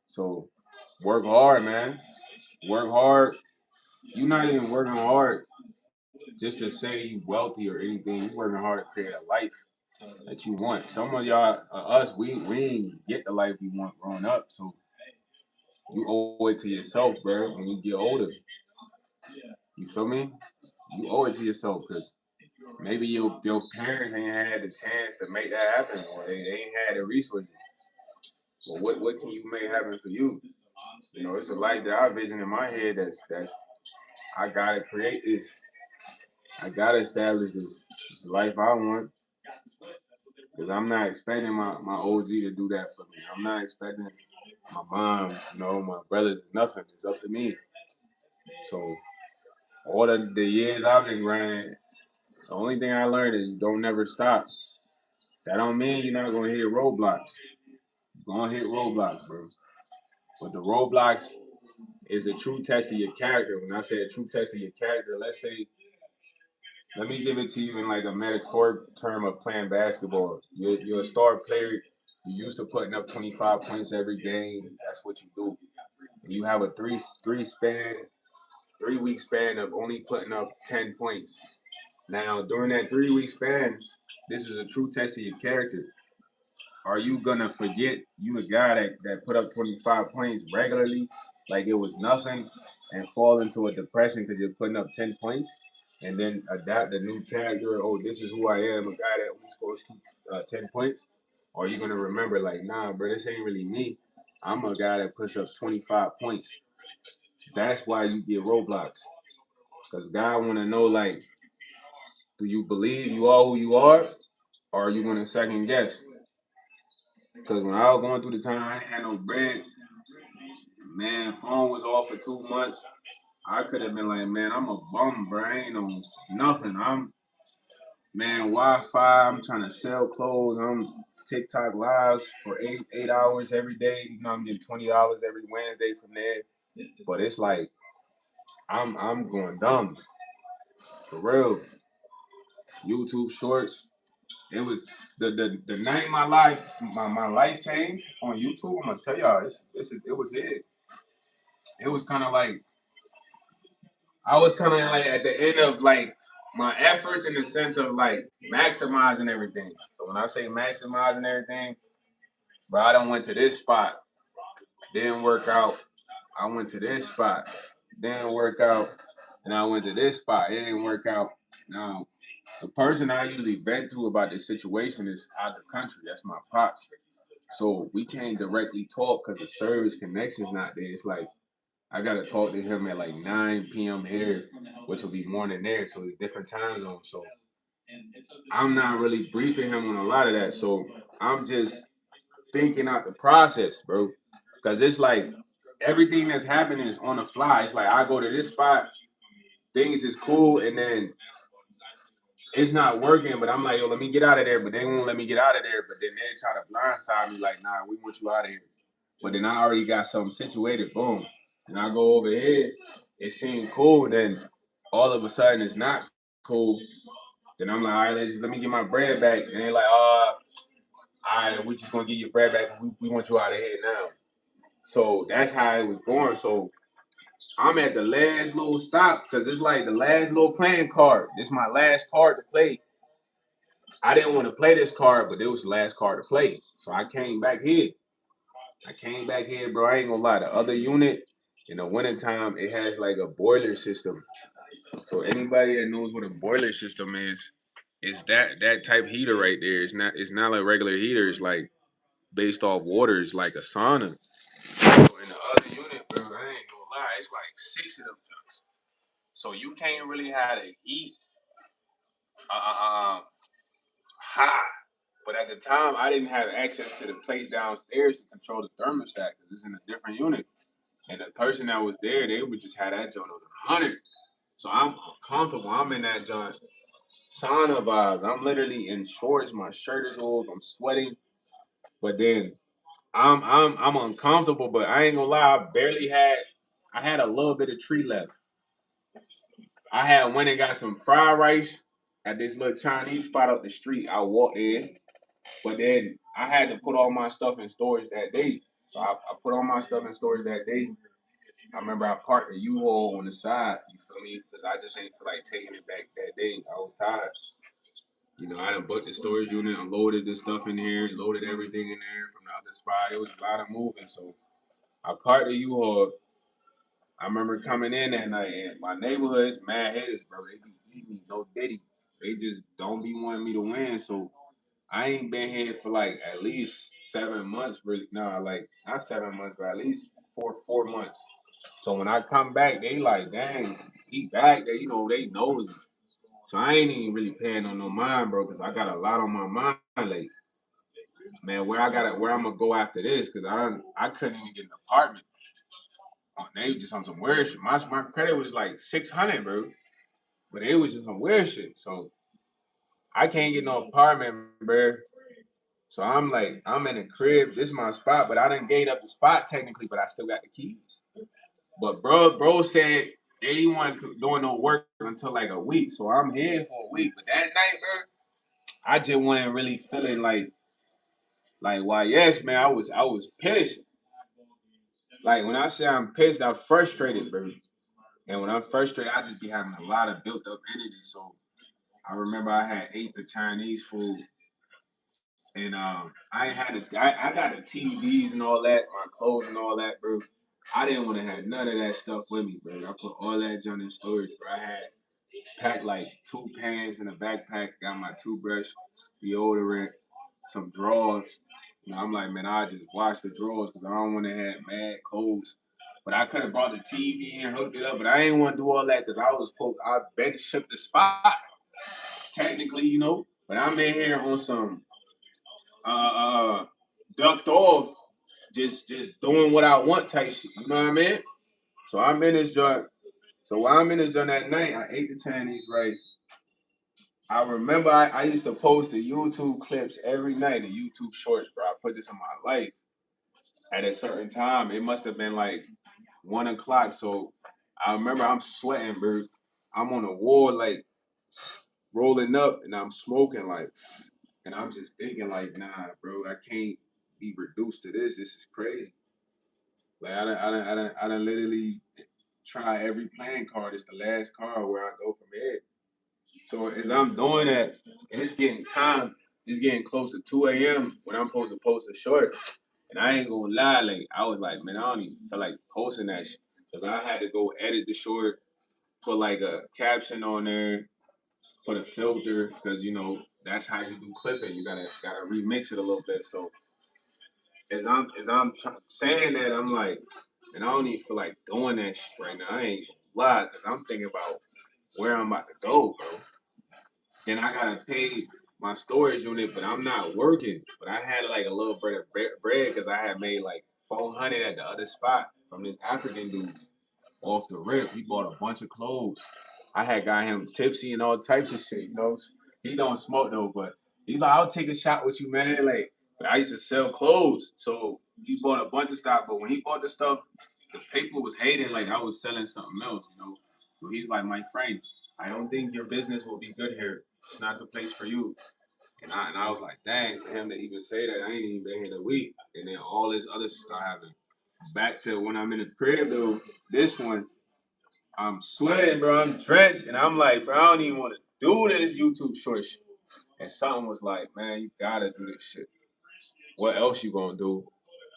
So work hard, man. Work hard. You're not even working hard just to say you wealthy or anything. You're working hard to create a life that you want. Some of y'all, us, we ain't get the life we want growing up. So you owe it to yourself, bro. When you get older, you feel me? You owe it to yourself because maybe your parents ain't had the chance to make that happen, or they ain't had the resources. Well, what can you make happen for you? It's a life that I vision in my head. That's I gotta create this. I gotta establish this. It's the life I want. Because I'm not expecting my OG to do that for me. I'm not expecting my mom, my brothers, nothing. It's up to me. So all of the years I've been grinding, the only thing I learned is you don't never stop. That don't mean you're not gonna hit roadblocks. You're gonna hit roadblocks, bro. But the roadblocks is a true test of your character. When I say a true test of your character, let me give it to you in like a metaphoric term of playing basketball. You're a star player. You're used to putting up 25 points every game. That's what you do. And you have a 3 week span of only putting up 10 points. Now, during that 3 week span, this is a true test of your character. Are you gonna forget you a guy that put up 25 points regularly, like it was nothing, and fall into a depression because you're putting up 10 points, and then adapt a new character? Oh, this is who I am, a guy that only scores 10 points. Or are you gonna remember like, nah, bro, this ain't really me. I'm a guy that puts up 25 points. That's why you get roadblocks, because God want to know, like, do you believe you are who you are, or are you gonna second guess? Because when I was going through the time, I ain't had no bread. Man, phone was off for 2 months. I could have been like, man, I'm a bum, bro. I ain't on nothing. Man, Wi-Fi. I'm trying to sell clothes. I'm TikTok lives for eight hours every day. I'm getting $20 every Wednesday from there. But it's like I'm going dumb for real. YouTube Shorts. It was the night my life changed on YouTube. I'm gonna tell y'all, it was it. It was kind of like I was kind of like at the end of like my efforts in the sense of like maximizing everything. So when I say maximizing everything, bro, I done went to this spot, didn't work out. I went to this spot, didn't work out, and I went to this spot, it didn't work out. Now, the person I usually vent to about this situation is out the country. That's my pops. So we can't directly talk because the service connection's not there. It's like I gotta talk to him at like 9 p.m. here, which will be morning there. So it's different time zones. So I'm not really briefing him on a lot of that. So I'm just thinking out the process, bro. Cause it's like everything that's happening is on the fly. It's like I go to this spot, things is cool, and then it's not working, but I'm like, yo, let me get out of there. But they won't let me get out of there. But then they try to blindside me, like, nah, we want you out of here. But then I already got something situated. Boom. And I go over here. It seemed cool. Then all of a sudden it's not cool. Then I'm like, all right, let me get my bread back. And they're like, all right, we just gonna get your bread back. We want you out of here now. So that's how it was going. So I'm at the last little stop because it's like the last little playing card. This is my last card to play. I didn't want to play this card, but it was the last card to play. So I came back here. Bro. I ain't gonna lie. The other unit in the wintertime, it has like a boiler system. So anybody that knows what a boiler system is that type heater right there. It's not like regular heater. It's like based off water. It's like a sauna. So in the other unit, bro, I ain't gonna lie. It's like 6 of them junks. So you can't really have the heat hot. But at the time, I didn't have access to the place downstairs to control the thermostat because it's in a different unit. And the person that was there, they would just have that joint on 100. So I'm comfortable. I'm in that joint. Sauna vibes. I'm literally in shorts. My shirt is off. I'm sweating. But then I'm uncomfortable. But I ain't gonna lie. I had a little bit of tree left. I had went and got some fried rice at this little Chinese spot up the street. I walked in. But then I had to put all my stuff in storage that day. So I put all my stuff in storage that day. I remember I parked the U-Haul on the side, you feel me? Because I just ain't feel like taking it back that day. I was tired. I done booked the storage unit, unloaded the stuff in here, loaded everything in there from the other spot. It was a lot of moving. So I parked the U-Haul. I remember coming in that night, and my neighborhood is mad haters, bro. They be eating me, no diddy. They just don't be wanting me to win. So I ain't been here for like at least 7 months, really. No, like not 7 months, but at least four months. So when I come back, they like, dang, he back. They nosy. So I ain't even really paying on no mind, bro, because I got a lot on my mind. Like, man, where I'm gonna go after this? Because I couldn't even get an apartment. They just on some weird shit. My credit was like 600, bro, but it was just some weird shit. So I can't get no apartment, bro. So I'm like, I'm in a crib. This is my spot, but I didn't gate up the spot technically, but I still got the keys. But bro said they wasn't doing no work until like a week. So I'm here for a week. But that night, bro, I just wasn't really feeling like why yes, man, I was pissed. Like when I say I'm pissed, I'm frustrated, bro. And when I'm frustrated, I just be having a lot of built up energy. So I remember I had ate the Chinese food. And I got the TVs and all that, my clothes and all that, bro. I didn't want to have none of that stuff with me, bro. I put all that junk in storage, bro. I had packed like 2 pants in a backpack, got my toothbrush, deodorant, some drawers. You know, I'm like, man, I just wash the drawers because I don't want to have mad clothes. But I could have brought the TV and hooked it up, but I ain't want to do all that because I been shook the spot, technically, you know. But I'm in here on some uh, uh ducked off, just doing what I want type shit. You know what I mean? So I'm in this joint. So while I'm in this joint that night, I ate the Chinese rice. I remember I used to post the YouTube clips every night, the YouTube shorts, bro. I put this in my life at a certain time. It must have been like 1 o'clock. So I remember I'm sweating, bro. I'm on the wall, like rolling up, and I'm smoking, like, and I'm just thinking, like, nah, bro, I can't be reduced to this. This is crazy. Like I done literally try every playing card. It's the last card where I go from here. So as I'm doing that, and it's getting time, it's getting close to 2 a.m. when I'm supposed to post a short. And I ain't gonna lie, like I was like, man, I don't even feel like posting that shit. Cause I had to go edit the short, put like a caption on there, put a filter, because you know that's how you do clipping. You gotta remix it a little bit. So as I'm saying that, I'm like, and I don't even feel like doing that shit right now. I ain't gonna lie, cause I'm thinking about where I'm about to go, bro. Then I gotta pay my storage unit, but I'm not working. But I had like a little bit of bread because I had made like 400 at the other spot from this African dude off the rip. He bought a bunch of clothes. I had got him tipsy and all types of shit. You know, he don't smoke though, but he's like, I'll take a shot with you, man. Like, but I used to sell clothes, so he bought a bunch of stuff. But when he bought the stuff, the paper was hating like I was selling something else. You know, so he's like, my friend, I don't think your business will be good here. It's not the place for you. And I was like, dang, for him to even say that, I ain't even been here a week. And then all this other stuff happened. Back to when I'm in the crib though, this one, I'm sweating, bro. I'm drenched, and I'm like, bro, I don't even want to do this YouTube short shit. And something was like, man, you gotta do this shit. What else you gonna do?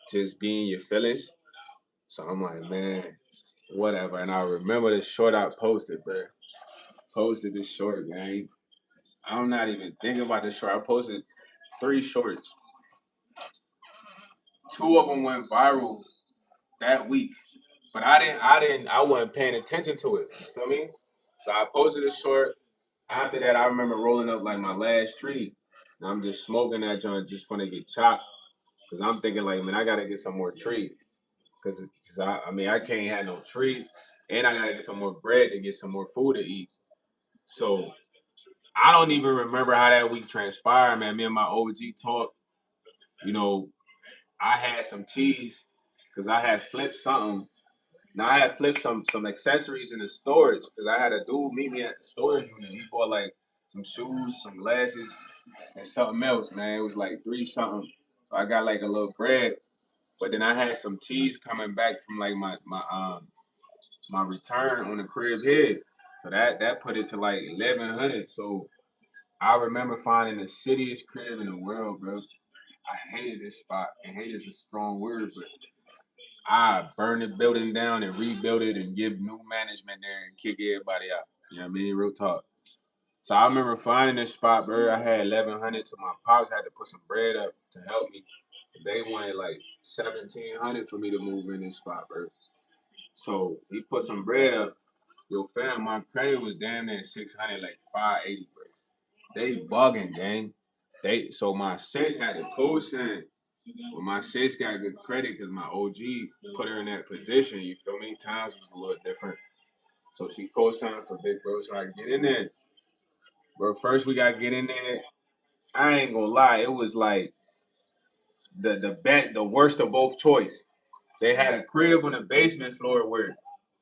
Just be in your feelings. So I'm like, man, whatever. And I remember the short I posted, bro. Posted this short, gang. I'm not even thinking about this short. I posted 3 shorts. 2 of them went viral that week. But I wasn't paying attention to it. You feel me? So I posted a short. After that, I remember rolling up like my last tree. And I'm just smoking that joint just for to get chopped. Cause I'm thinking like, man, I gotta get some more tree. Cause I mean, I can't have no tree, and I gotta get some more bread to get some more food to eat. So I don't even remember how that week transpired, man. Me and my OG talked. You know, I had some cheese because I had flipped something. Now I had flipped some accessories in the storage because I had a dude meet me at the storage unit. He bought like some shoes, some glasses, and something else, man. It was like three something. So I got like a little bread, but then I had some cheese coming back from like my return on the crib head. So that put it to like 1100. So I remember finding the shittiest crib in the world, bro. I hated this spot, and hate is a strong word, but I burn the building down and rebuild it and give new management there and kick everybody out. You know what I mean? Real talk. So I remember finding this spot, bro. I had 1100, so my pops had to put some bread up to help me. They wanted like 1700 for me to move in this spot, bro. So he put some bread up, Yo, fam, my credit was damn near 600, like 580, bro. They bugging, gang. So my sis had to co-sign, but my sis got good credit because my OG put her in that position. You feel me? Times was a little different, so she co-signed for Big Bro, so I could get in there. But first we gotta get in there. I ain't gonna lie, it was like the worst of both choice. They had a crib on the basement floor where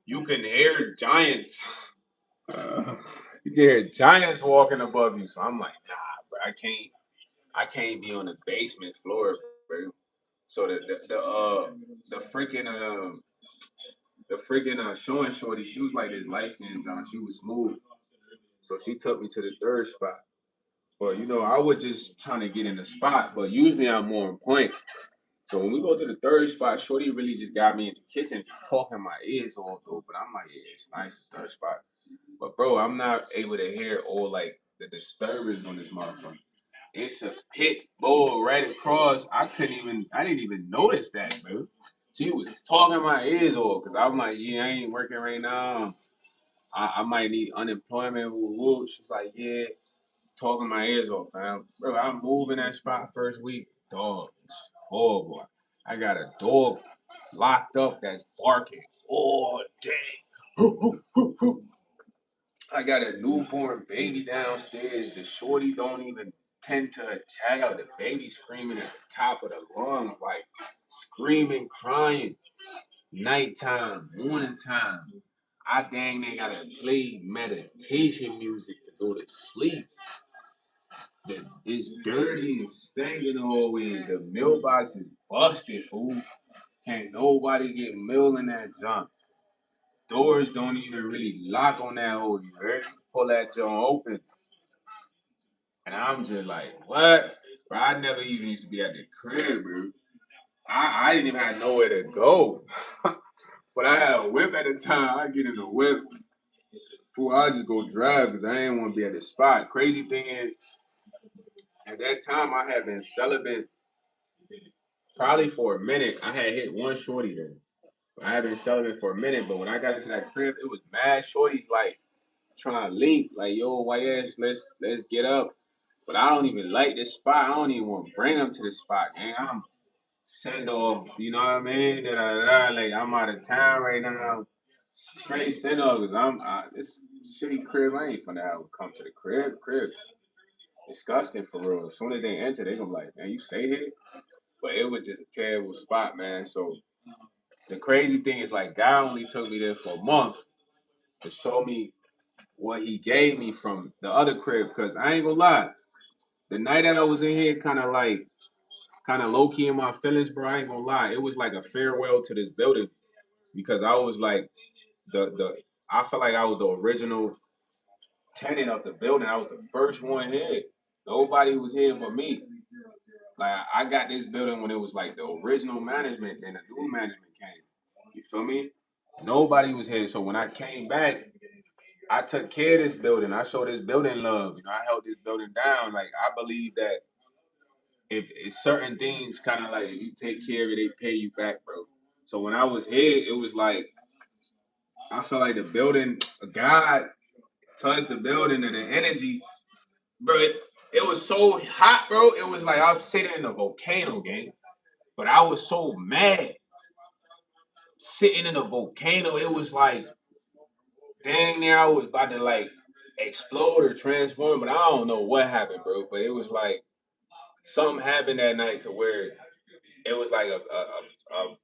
you can hear giants. You can hear giants walking above you. So I'm like, nah, bro, I can't be on the basement floor, bro. So the freaking showing shorty, she was like this light skinned John. She was smooth. So she took me to the third spot. But I was just trying to get in the spot. But usually I'm more on point. So when we go to the third spot, Shorty really just got me in the kitchen talking my ears off though. But I'm like, yeah, it's nice, it's third spot. But bro, I'm not able to hear all like the disturbance on this motherfucker. It's a pit bull right across. I didn't even notice that, bro. She was talking my ears off because I'm like, yeah, I ain't working right now. I might need unemployment. Woo, woo. She's like, yeah, talking my ears off, fam. Bro, I'm moving that spot first week. Dog, it's horrible. I got a dog locked up that's barking all day. I got a newborn baby downstairs. The shorty don't even tend to a child. The baby screaming at the top of the lungs, like screaming, crying. Nighttime, morning time. I dang near gotta play meditation music to go to sleep. It's dirty and stinking always. The mailbox is busted, fool. Can't nobody get mail in that junk. Doors don't even really lock on that hole. You heard? Pull that junk open. And I'm just like, what? Bro, I never even used to be at the crib, bro. I didn't even have nowhere to go. But I had a whip at the time. I get in the whip. Fool, I just go drive because I ain't want to be at the spot. Crazy thing is, at that time, I had been celibate probably for a minute. I had hit one shorty there. I had been celibate for a minute, but when I got into that crib, it was mad shorties like trying to link, like, yo, YS, let's get up. But I don't even like this spot. I don't even want to bring them to the spot, gang. I'm send off, you know what I mean? Da, da, da, da. Like I'm out of town right now. Straight send off because I'm this shitty crib. I ain't finna have come to the crib. Crib disgusting for real. As soon as they enter, they gonna be like, man, you stay here. But it was just a terrible spot, man. So the crazy thing is like God only took me there for a month to show me what he gave me from the other crib. Cause I ain't gonna lie, the night that I was in here, kind of low key in my feelings, bro. I ain't gonna lie, it was like a farewell to this building because I was like the I felt like I was the original tenant of the building. I was the first one here. Nobody was here but me. Like I got this building when it was like the original management, then the new management came. You feel me? Nobody was here. So when I came back, I took care of this building. I showed this building love. I held this building down. Like I believe that if certain things kind of like if you take care of it, they pay you back, bro. So when I was here, it was like I felt like the building, God plus the building and the energy, bro. It was so hot, bro. It was like I was sitting in a volcano, gang. But I was so mad sitting in a volcano. It was like dang near I was about to like explode or transform, but I don't know what happened, bro. But it was like something happened that night to where it was like a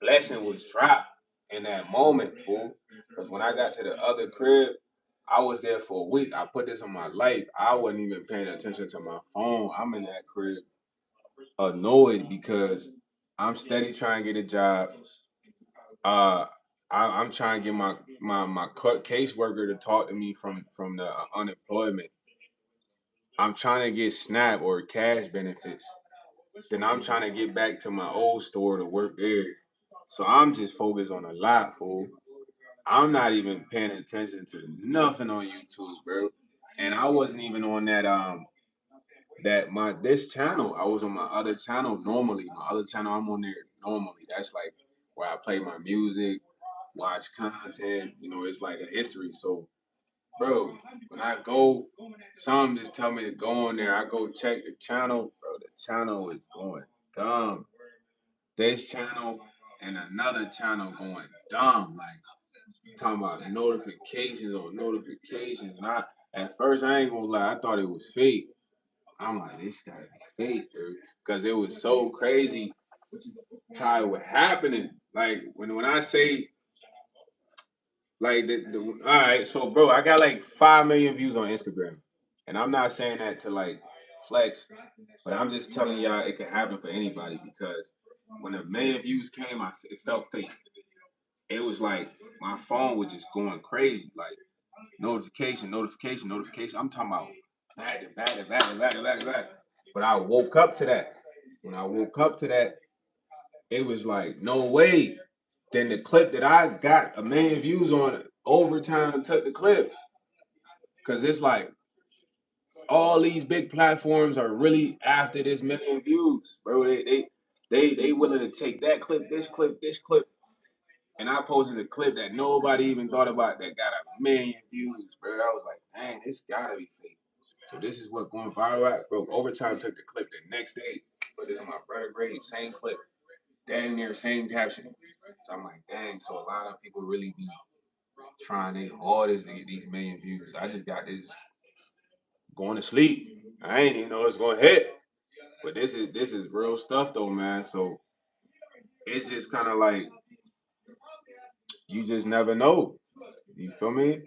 blessing was dropped in that moment, fool. Because when I got to the other crib, I was there for a week. I put this on my life. I wasn't even paying attention to my phone. I'm in that crib annoyed because I'm steady trying to get a job. Uh, I'm trying to get my caseworker to talk to me from the unemployment. I'm trying to get SNAP or cash benefits. Then I'm trying to get back to my old store to work there. So I'm just focused on a lot, fool. I'm not even paying attention to nothing on YouTube, bro. And I wasn't even on that my this channel. I was on my other channel normally. My other channel I'm on there normally. That's like where I play my music, watch content. It's like a history. So bro, when I go, some just tell me to go on there. I go check the channel, bro. The channel is going dumb. This channel and another channel going dumb. Like talking about notifications on notifications. And at first I ain't gonna lie, I thought it was fake. I'm like, this gotta be fake, dude. Cause it was so crazy how it was happening. Like when I say like all right, so bro, I got like 5 million views on Instagram. And I'm not saying that to like flex, but I'm just telling y'all it can happen for anybody because when a million views came, it felt fake. It was like my phone was just going crazy, like notification, notification, notification. I'm talking about back to back to back to back to back to back. But I woke up to that. When I woke up to that, it was like no way. Then the clip that I got a million views on, overtime took the clip because it's like all these big platforms are really after this million views, bro. They willing to take that clip, this clip, and I posted a clip that nobody even thought about that got a million views, bro. I was like, dang, this gotta be fake. So this is what going viral at, bro. Overtime took the clip the next day, put this on my brother grave, same clip, damn near same caption. So I'm like, dang. So a lot of people really be trying their hardest to get these million views. I just got this going to sleep. I ain't even know it's gonna hit. But this is real stuff though, man. So it's just kind of like you just never know. You feel me?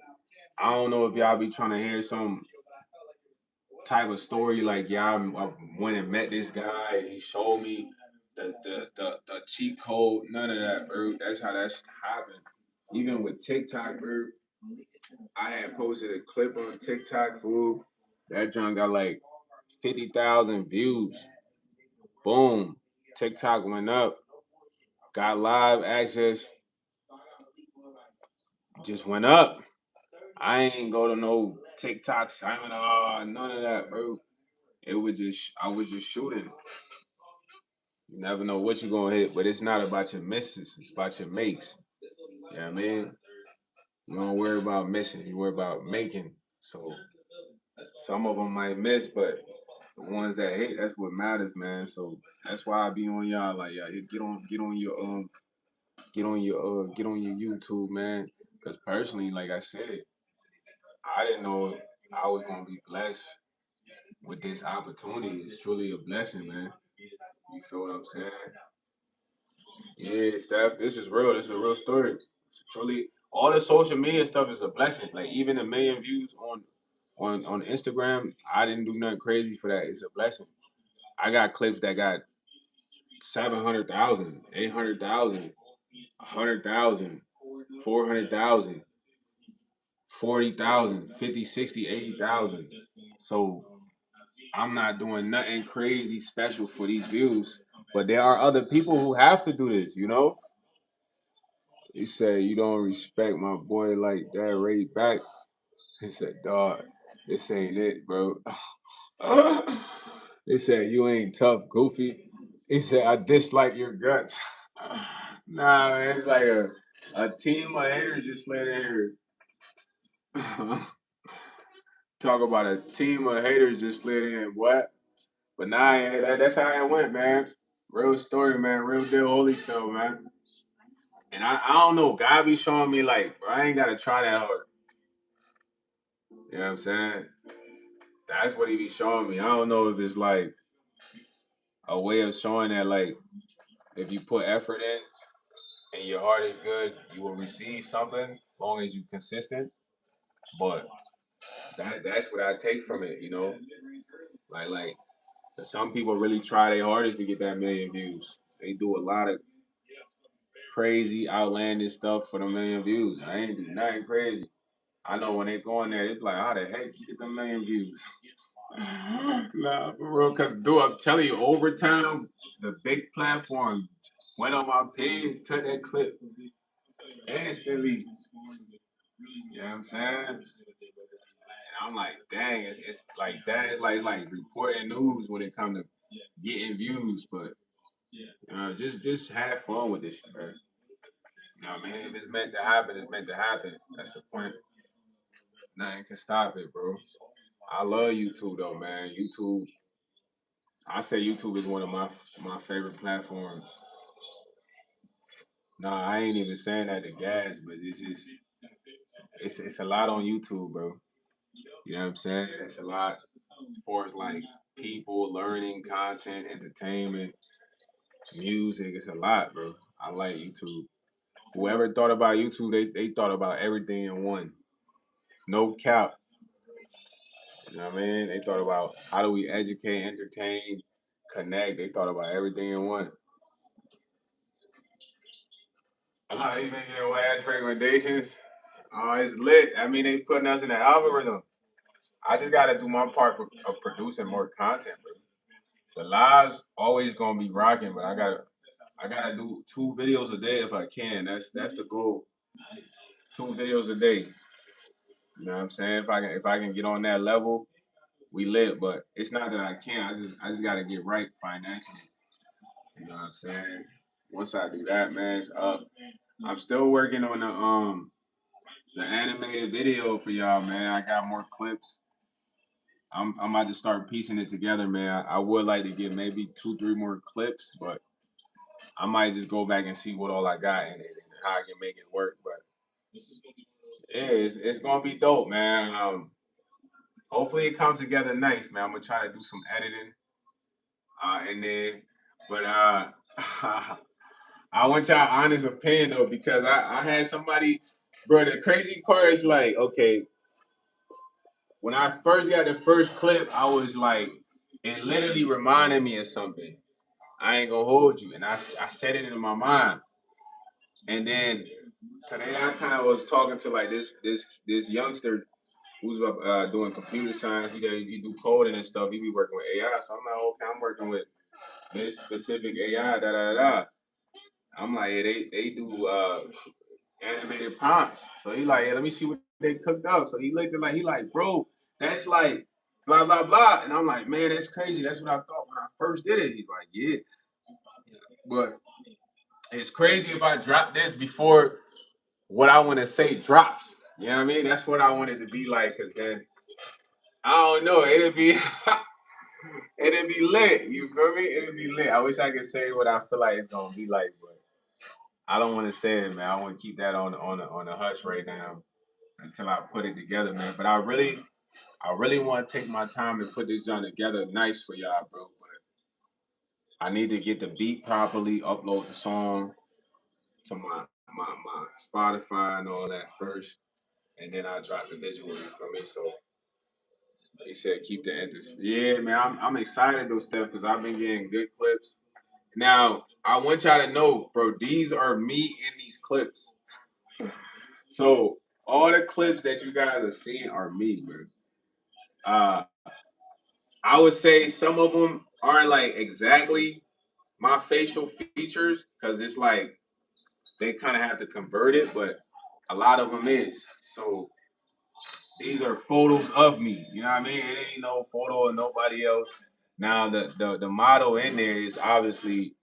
I don't know if y'all be trying to hear some type of story like I went and met this guy and he showed me the cheat code. None of that, bro. That's how that shit happened. Even with TikTok, bro. I had posted a clip on TikTok, fool. That junk got like 50,000 views. Boom. TikTok went up. Got live access. Just went up. I ain't go to no TikTok seminar, none of that, bro. It was just I was just shooting. You never know what you're gonna hit, but it's not about your misses, it's about your makes. You know what I mean? You don't worry about missing, you worry about making. So some of them might miss, but the ones that hit, that's what matters, man. So that's why I be on y'all like y'all get on your YouTube, man. Cause personally, like I said, I didn't know I was gonna be blessed with this opportunity. It's truly a blessing, man. You feel what I'm saying? Yeah, Steph, this is real. This is a real story. It's truly, all the social media stuff is a blessing. Like even a million views on Instagram, I didn't do nothing crazy for that. It's a blessing. I got clips that got 700,000, 800,000, 100,000, 400,000, 40,000, 50, 60, 80,000. So I'm not doing nothing crazy special for these views. But there are other people who have to do this, you know? He said, you don't respect my boy like that right back. He said, dog, this ain't it, bro. They said, you ain't tough, goofy. He said, I dislike your guts. Nah, man, it's like a team of haters just slid in here. Talk about a team of haters just slid in. What? But nah, yeah, that's how it went, man. Real story, man. Real deal, holy show, man. And I don't know. God be showing me like, bro, I ain't gotta try that hard. You know what I'm saying? That's what he be showing me. I don't know if it's like a way of showing that like if you put effort in and your heart is good, you will receive something as long as you consistent. But that's what I take from it, you know? Like some people really try their hardest to get that million views. They do a lot of crazy, outlandish stuff for the million views. I ain't do nothing crazy. I know when they go in there, it's like, how the heck you get the million views? Nah, for real. Cause dude, I'm telling you, over time, the big platform went on my page, took that clip instantly. You know what I'm saying? And I'm like, dang, it's like that. It's like reporting news when it comes to getting views, but just have fun with this shit, man. You know what I mean? If it's meant to happen, it's meant to happen. That's the point. Nothing can stop it, bro. I love YouTube though, man. YouTube, I say YouTube is one of my favorite platforms. Nah, I ain't even saying that to gas, but it's just it's a lot on YouTube, bro. You know what I'm saying? It's a lot as far as like people learning content, entertainment, music. It's a lot, bro. I like YouTube. Whoever thought about YouTube, they thought about everything in one. No cap. You know what I mean? They thought about how do we educate, entertain, connect. They thought about everything in one. Oh, you making your ass recommendations? Oh, it's lit. I mean, they putting us in the algorithm. I just gotta do my part of producing more content, bro. The lives always gonna be rocking, but I gotta do 2 videos a day if I can. That's the goal. 2 videos a day. You know what I'm saying? If I can get on that level, we lit. But it's not that I can't. I just gotta get right financially. You know what I'm saying? Once I do that, man, it's up. I'm still working on the animated video for y'all, man. I got more clips. I'm about to start piecing it together, man. I would like to get maybe 2, 3 more clips, but I might just go back and see what all I got in it and how I can make it work. But yeah, it's gonna be dope, man. Hopefully it comes together nice, man. I'm gonna try to do some editing, and then, but I want y'all honest opinion though because I had somebody, bro. The crazy part is like, okay, when I first got the first clip, I was like, it literally reminded me of something. I ain't gonna hold you, and I said it in my mind, and then today I kind of was talking to like this youngster who's doing computer science. He do coding and stuff. He be working with AI. So I'm like, okay, I'm working with this specific AI. Da da da. I'm like, yeah, they do animated prompts. So he like, yeah, let me see what they cooked up. So he looked at like he like, bro, that's like blah blah blah. And I'm like, man, that's crazy. That's what I thought when I first did it. He's like, yeah, but it's crazy if I drop this before what I want to say drops. You know what I mean? That's what I wanted to be like. Cause then I don't know. It'd be lit. You feel me? It'd be lit. I wish I could say what I feel like it's gonna be like, but I don't want to say it, man. I want to keep that on the hush right now until I put it together, man. But I really want to take my time and put this joint together nice for y'all, bro. But I need to get the beat properly, upload the song to my Spotify and all that first, and then I drop the visual. You feel me? So he said keep the interest. Yeah, man. I'm excited though, Steph, because I've been getting good clips. Now, I want y'all to know, bro, these are me in these clips. So all the clips that you guys are seeing are me, bro. Uh, I would say some of them aren't like exactly my facial features because it's like they kind of have to convert it, but a lot of them is. So these are photos of me. You know what I mean? It ain't no photo of nobody else. Now the model in there is obviously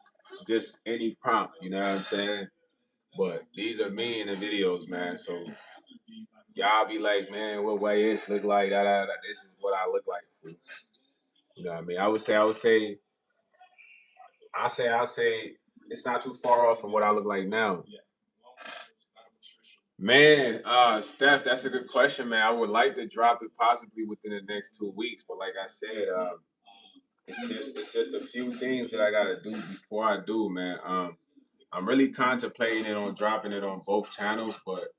just any prompt. You know what I'm saying? But these are me in the videos, man. So y'all be like, man, what way it look like? Da, da, da. This is what I look like. Too. You know what I mean? I would say, it's not too far off from what I look like now. Man, Steph, that's a good question, man. I would like to drop it possibly within the next 2 weeks, but like I said, it's just a few things that I gotta do before I do, man. I'm really contemplating it on dropping it on both channels, but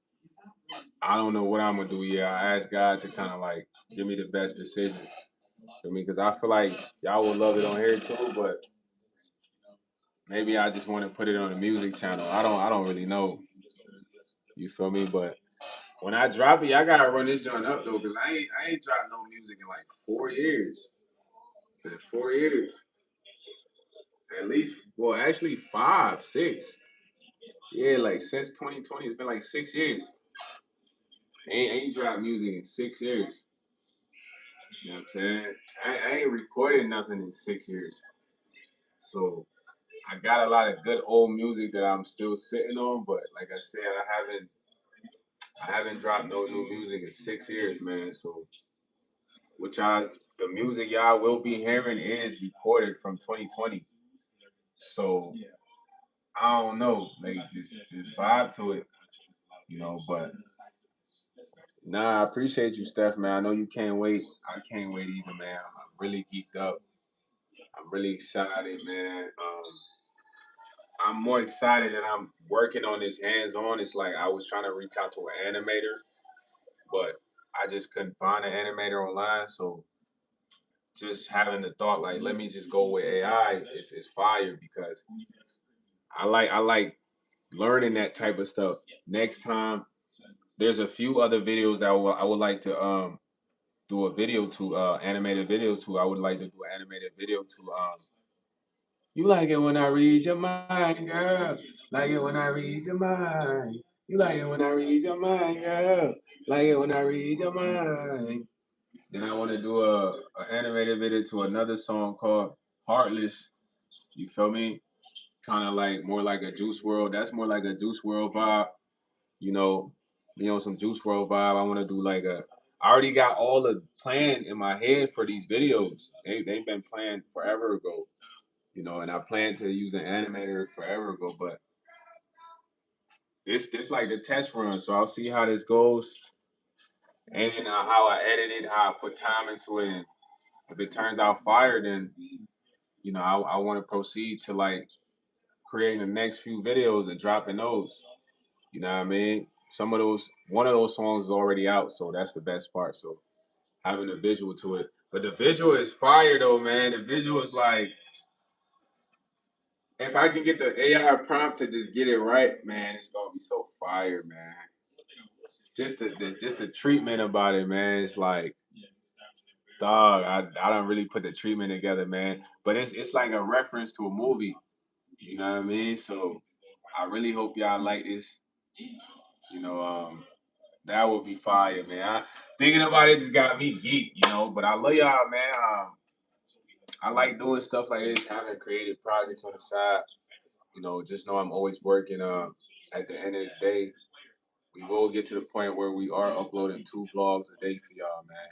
I don't know what I'm gonna do yet. I asked God to kind of like give me the best decision for me because I feel like y'all would love it on here too, but maybe I just want to put it on the music channel. I don't really know. You feel me? But when I drop it, I gotta run this joint up though, because I ain't dropped no music in like 4 years. Man, 4 years. At least, well, actually 5, 6. Yeah, like since 2020, it's been like 6 years. I ain't dropped music in 6 years. You know what I'm saying? I ain't recorded nothing in 6 years. So I got a lot of good old music that I'm still sitting on, but like I said, I haven't dropped no new music in 6 years, man. So, which I the music y'all will be hearing is recorded from 2020. So I don't know, like just vibe to it, But nah, I appreciate you, Steph, man. I know you can't wait. I can't wait either, man. I'm really geeked up. I'm really excited, man. I'm more excited that I'm working on this hands-on. It's like I was trying to reach out to an animator, but I just couldn't find an animator online. So just having the thought, like, let me just go with AI is fire because I like learning that type of stuff. Next time, there's a few other videos that I would like to do a video to animated video to. I would like to do an animated video to you like it when I read your mind, girl. Like it when I read your mind. You like it when I read your mind, girl. Like it when I read your mind. Then I want to do a animated video to another song called Heartless. You feel me? Kind of like more like a Juice World. That's more like a Juice World vibe. You know, some Juice World vibe. I want to do like a. I already got all the plan in my head for these videos. They've been planned forever ago. And I planned to use an animator forever ago, but it's like the test run, so I'll see how this goes and how I edit it, how I put time into it, and if it turns out fire, then I want to proceed to like creating the next few videos and dropping those. You know what I mean? One of those songs is already out, so that's the best part. So having a visual to it, but the visual is fire though, man. The visual is like if I can get the AI prompt to just get it right, man, it's gonna be so fire, man. Just the treatment about it, man. It's like, dog, I don't really put the treatment together, man. But it's like a reference to a movie. You know what I mean? So I really hope y'all like this. You know, that would be fire, man. Thinking about it just got me geek. But I love y'all, man. I like doing stuff like this, having creative projects on the side. Just know I'm always working. At the end of the day, we will get to the point where we are uploading 2 vlogs a day for y'all, man.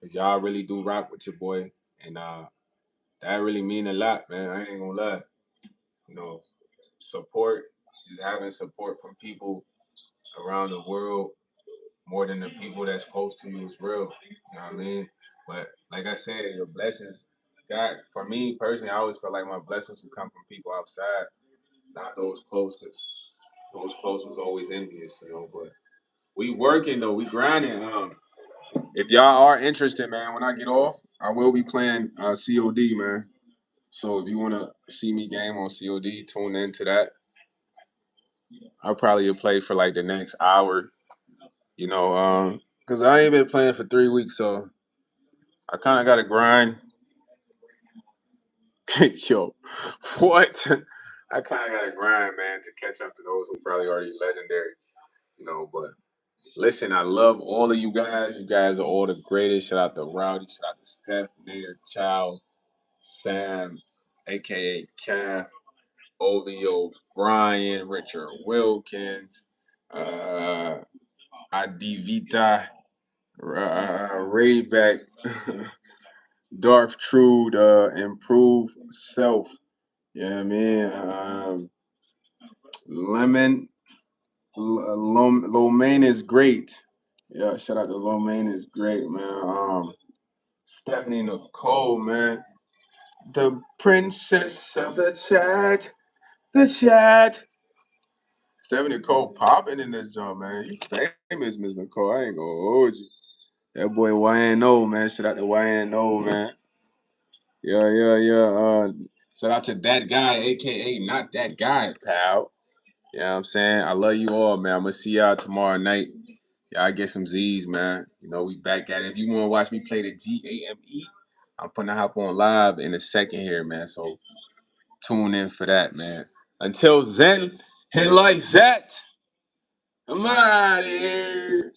Cause y'all really do rock with your boy, and that really mean a lot, man. I ain't gonna lie. You know, support, just having support from people around the world more than the people that's close to you is real. You know what I mean? But like I said, your blessings, God, for me personally, I always felt like my blessings would come from people outside, not those close, cause those close was always envious. But we working though, we grinding. If y'all are interested, man, when I get off, I will be playing COD, man. So if you want to see me game on COD, tune into that. I'll probably play for like the next hour, because I ain't been playing for 3 weeks, so I kind of got to grind. Yo, what? I kind of got to grind, man, to catch up to those who probably already legendary. But listen, I love all of you guys. You guys are all the greatest. Shout out to Rowdy. Shout out to Steph, Nader, Child, Sam, aka Calf, OVO, Brian, Richard Wilkins, uh, Adivita, Rayback, Darth Trude, Improve Self. Yeah, I mean, Lemon, Lomaine is great. Yeah, shout out to Lomaine is great, man. Stephanie Nicole, man. The princess of the chat. Stephanie Nicole popping in this joint, man. You famous, Miss Nicole. I ain't gonna hold you. That boy YNO, man. Shout out to YNO, man. Yeah, yeah, yeah. Shout out to that guy, aka not that guy, pal. You know what I'm saying? I love you all, man. I'm gonna see y'all tomorrow night. Y'all get some Z's, man. We back at it. If you wanna watch me play the GAME, I'm finna hop on live in a second here, man. So tune in for that, man. Until then, and like that, I'm out of here.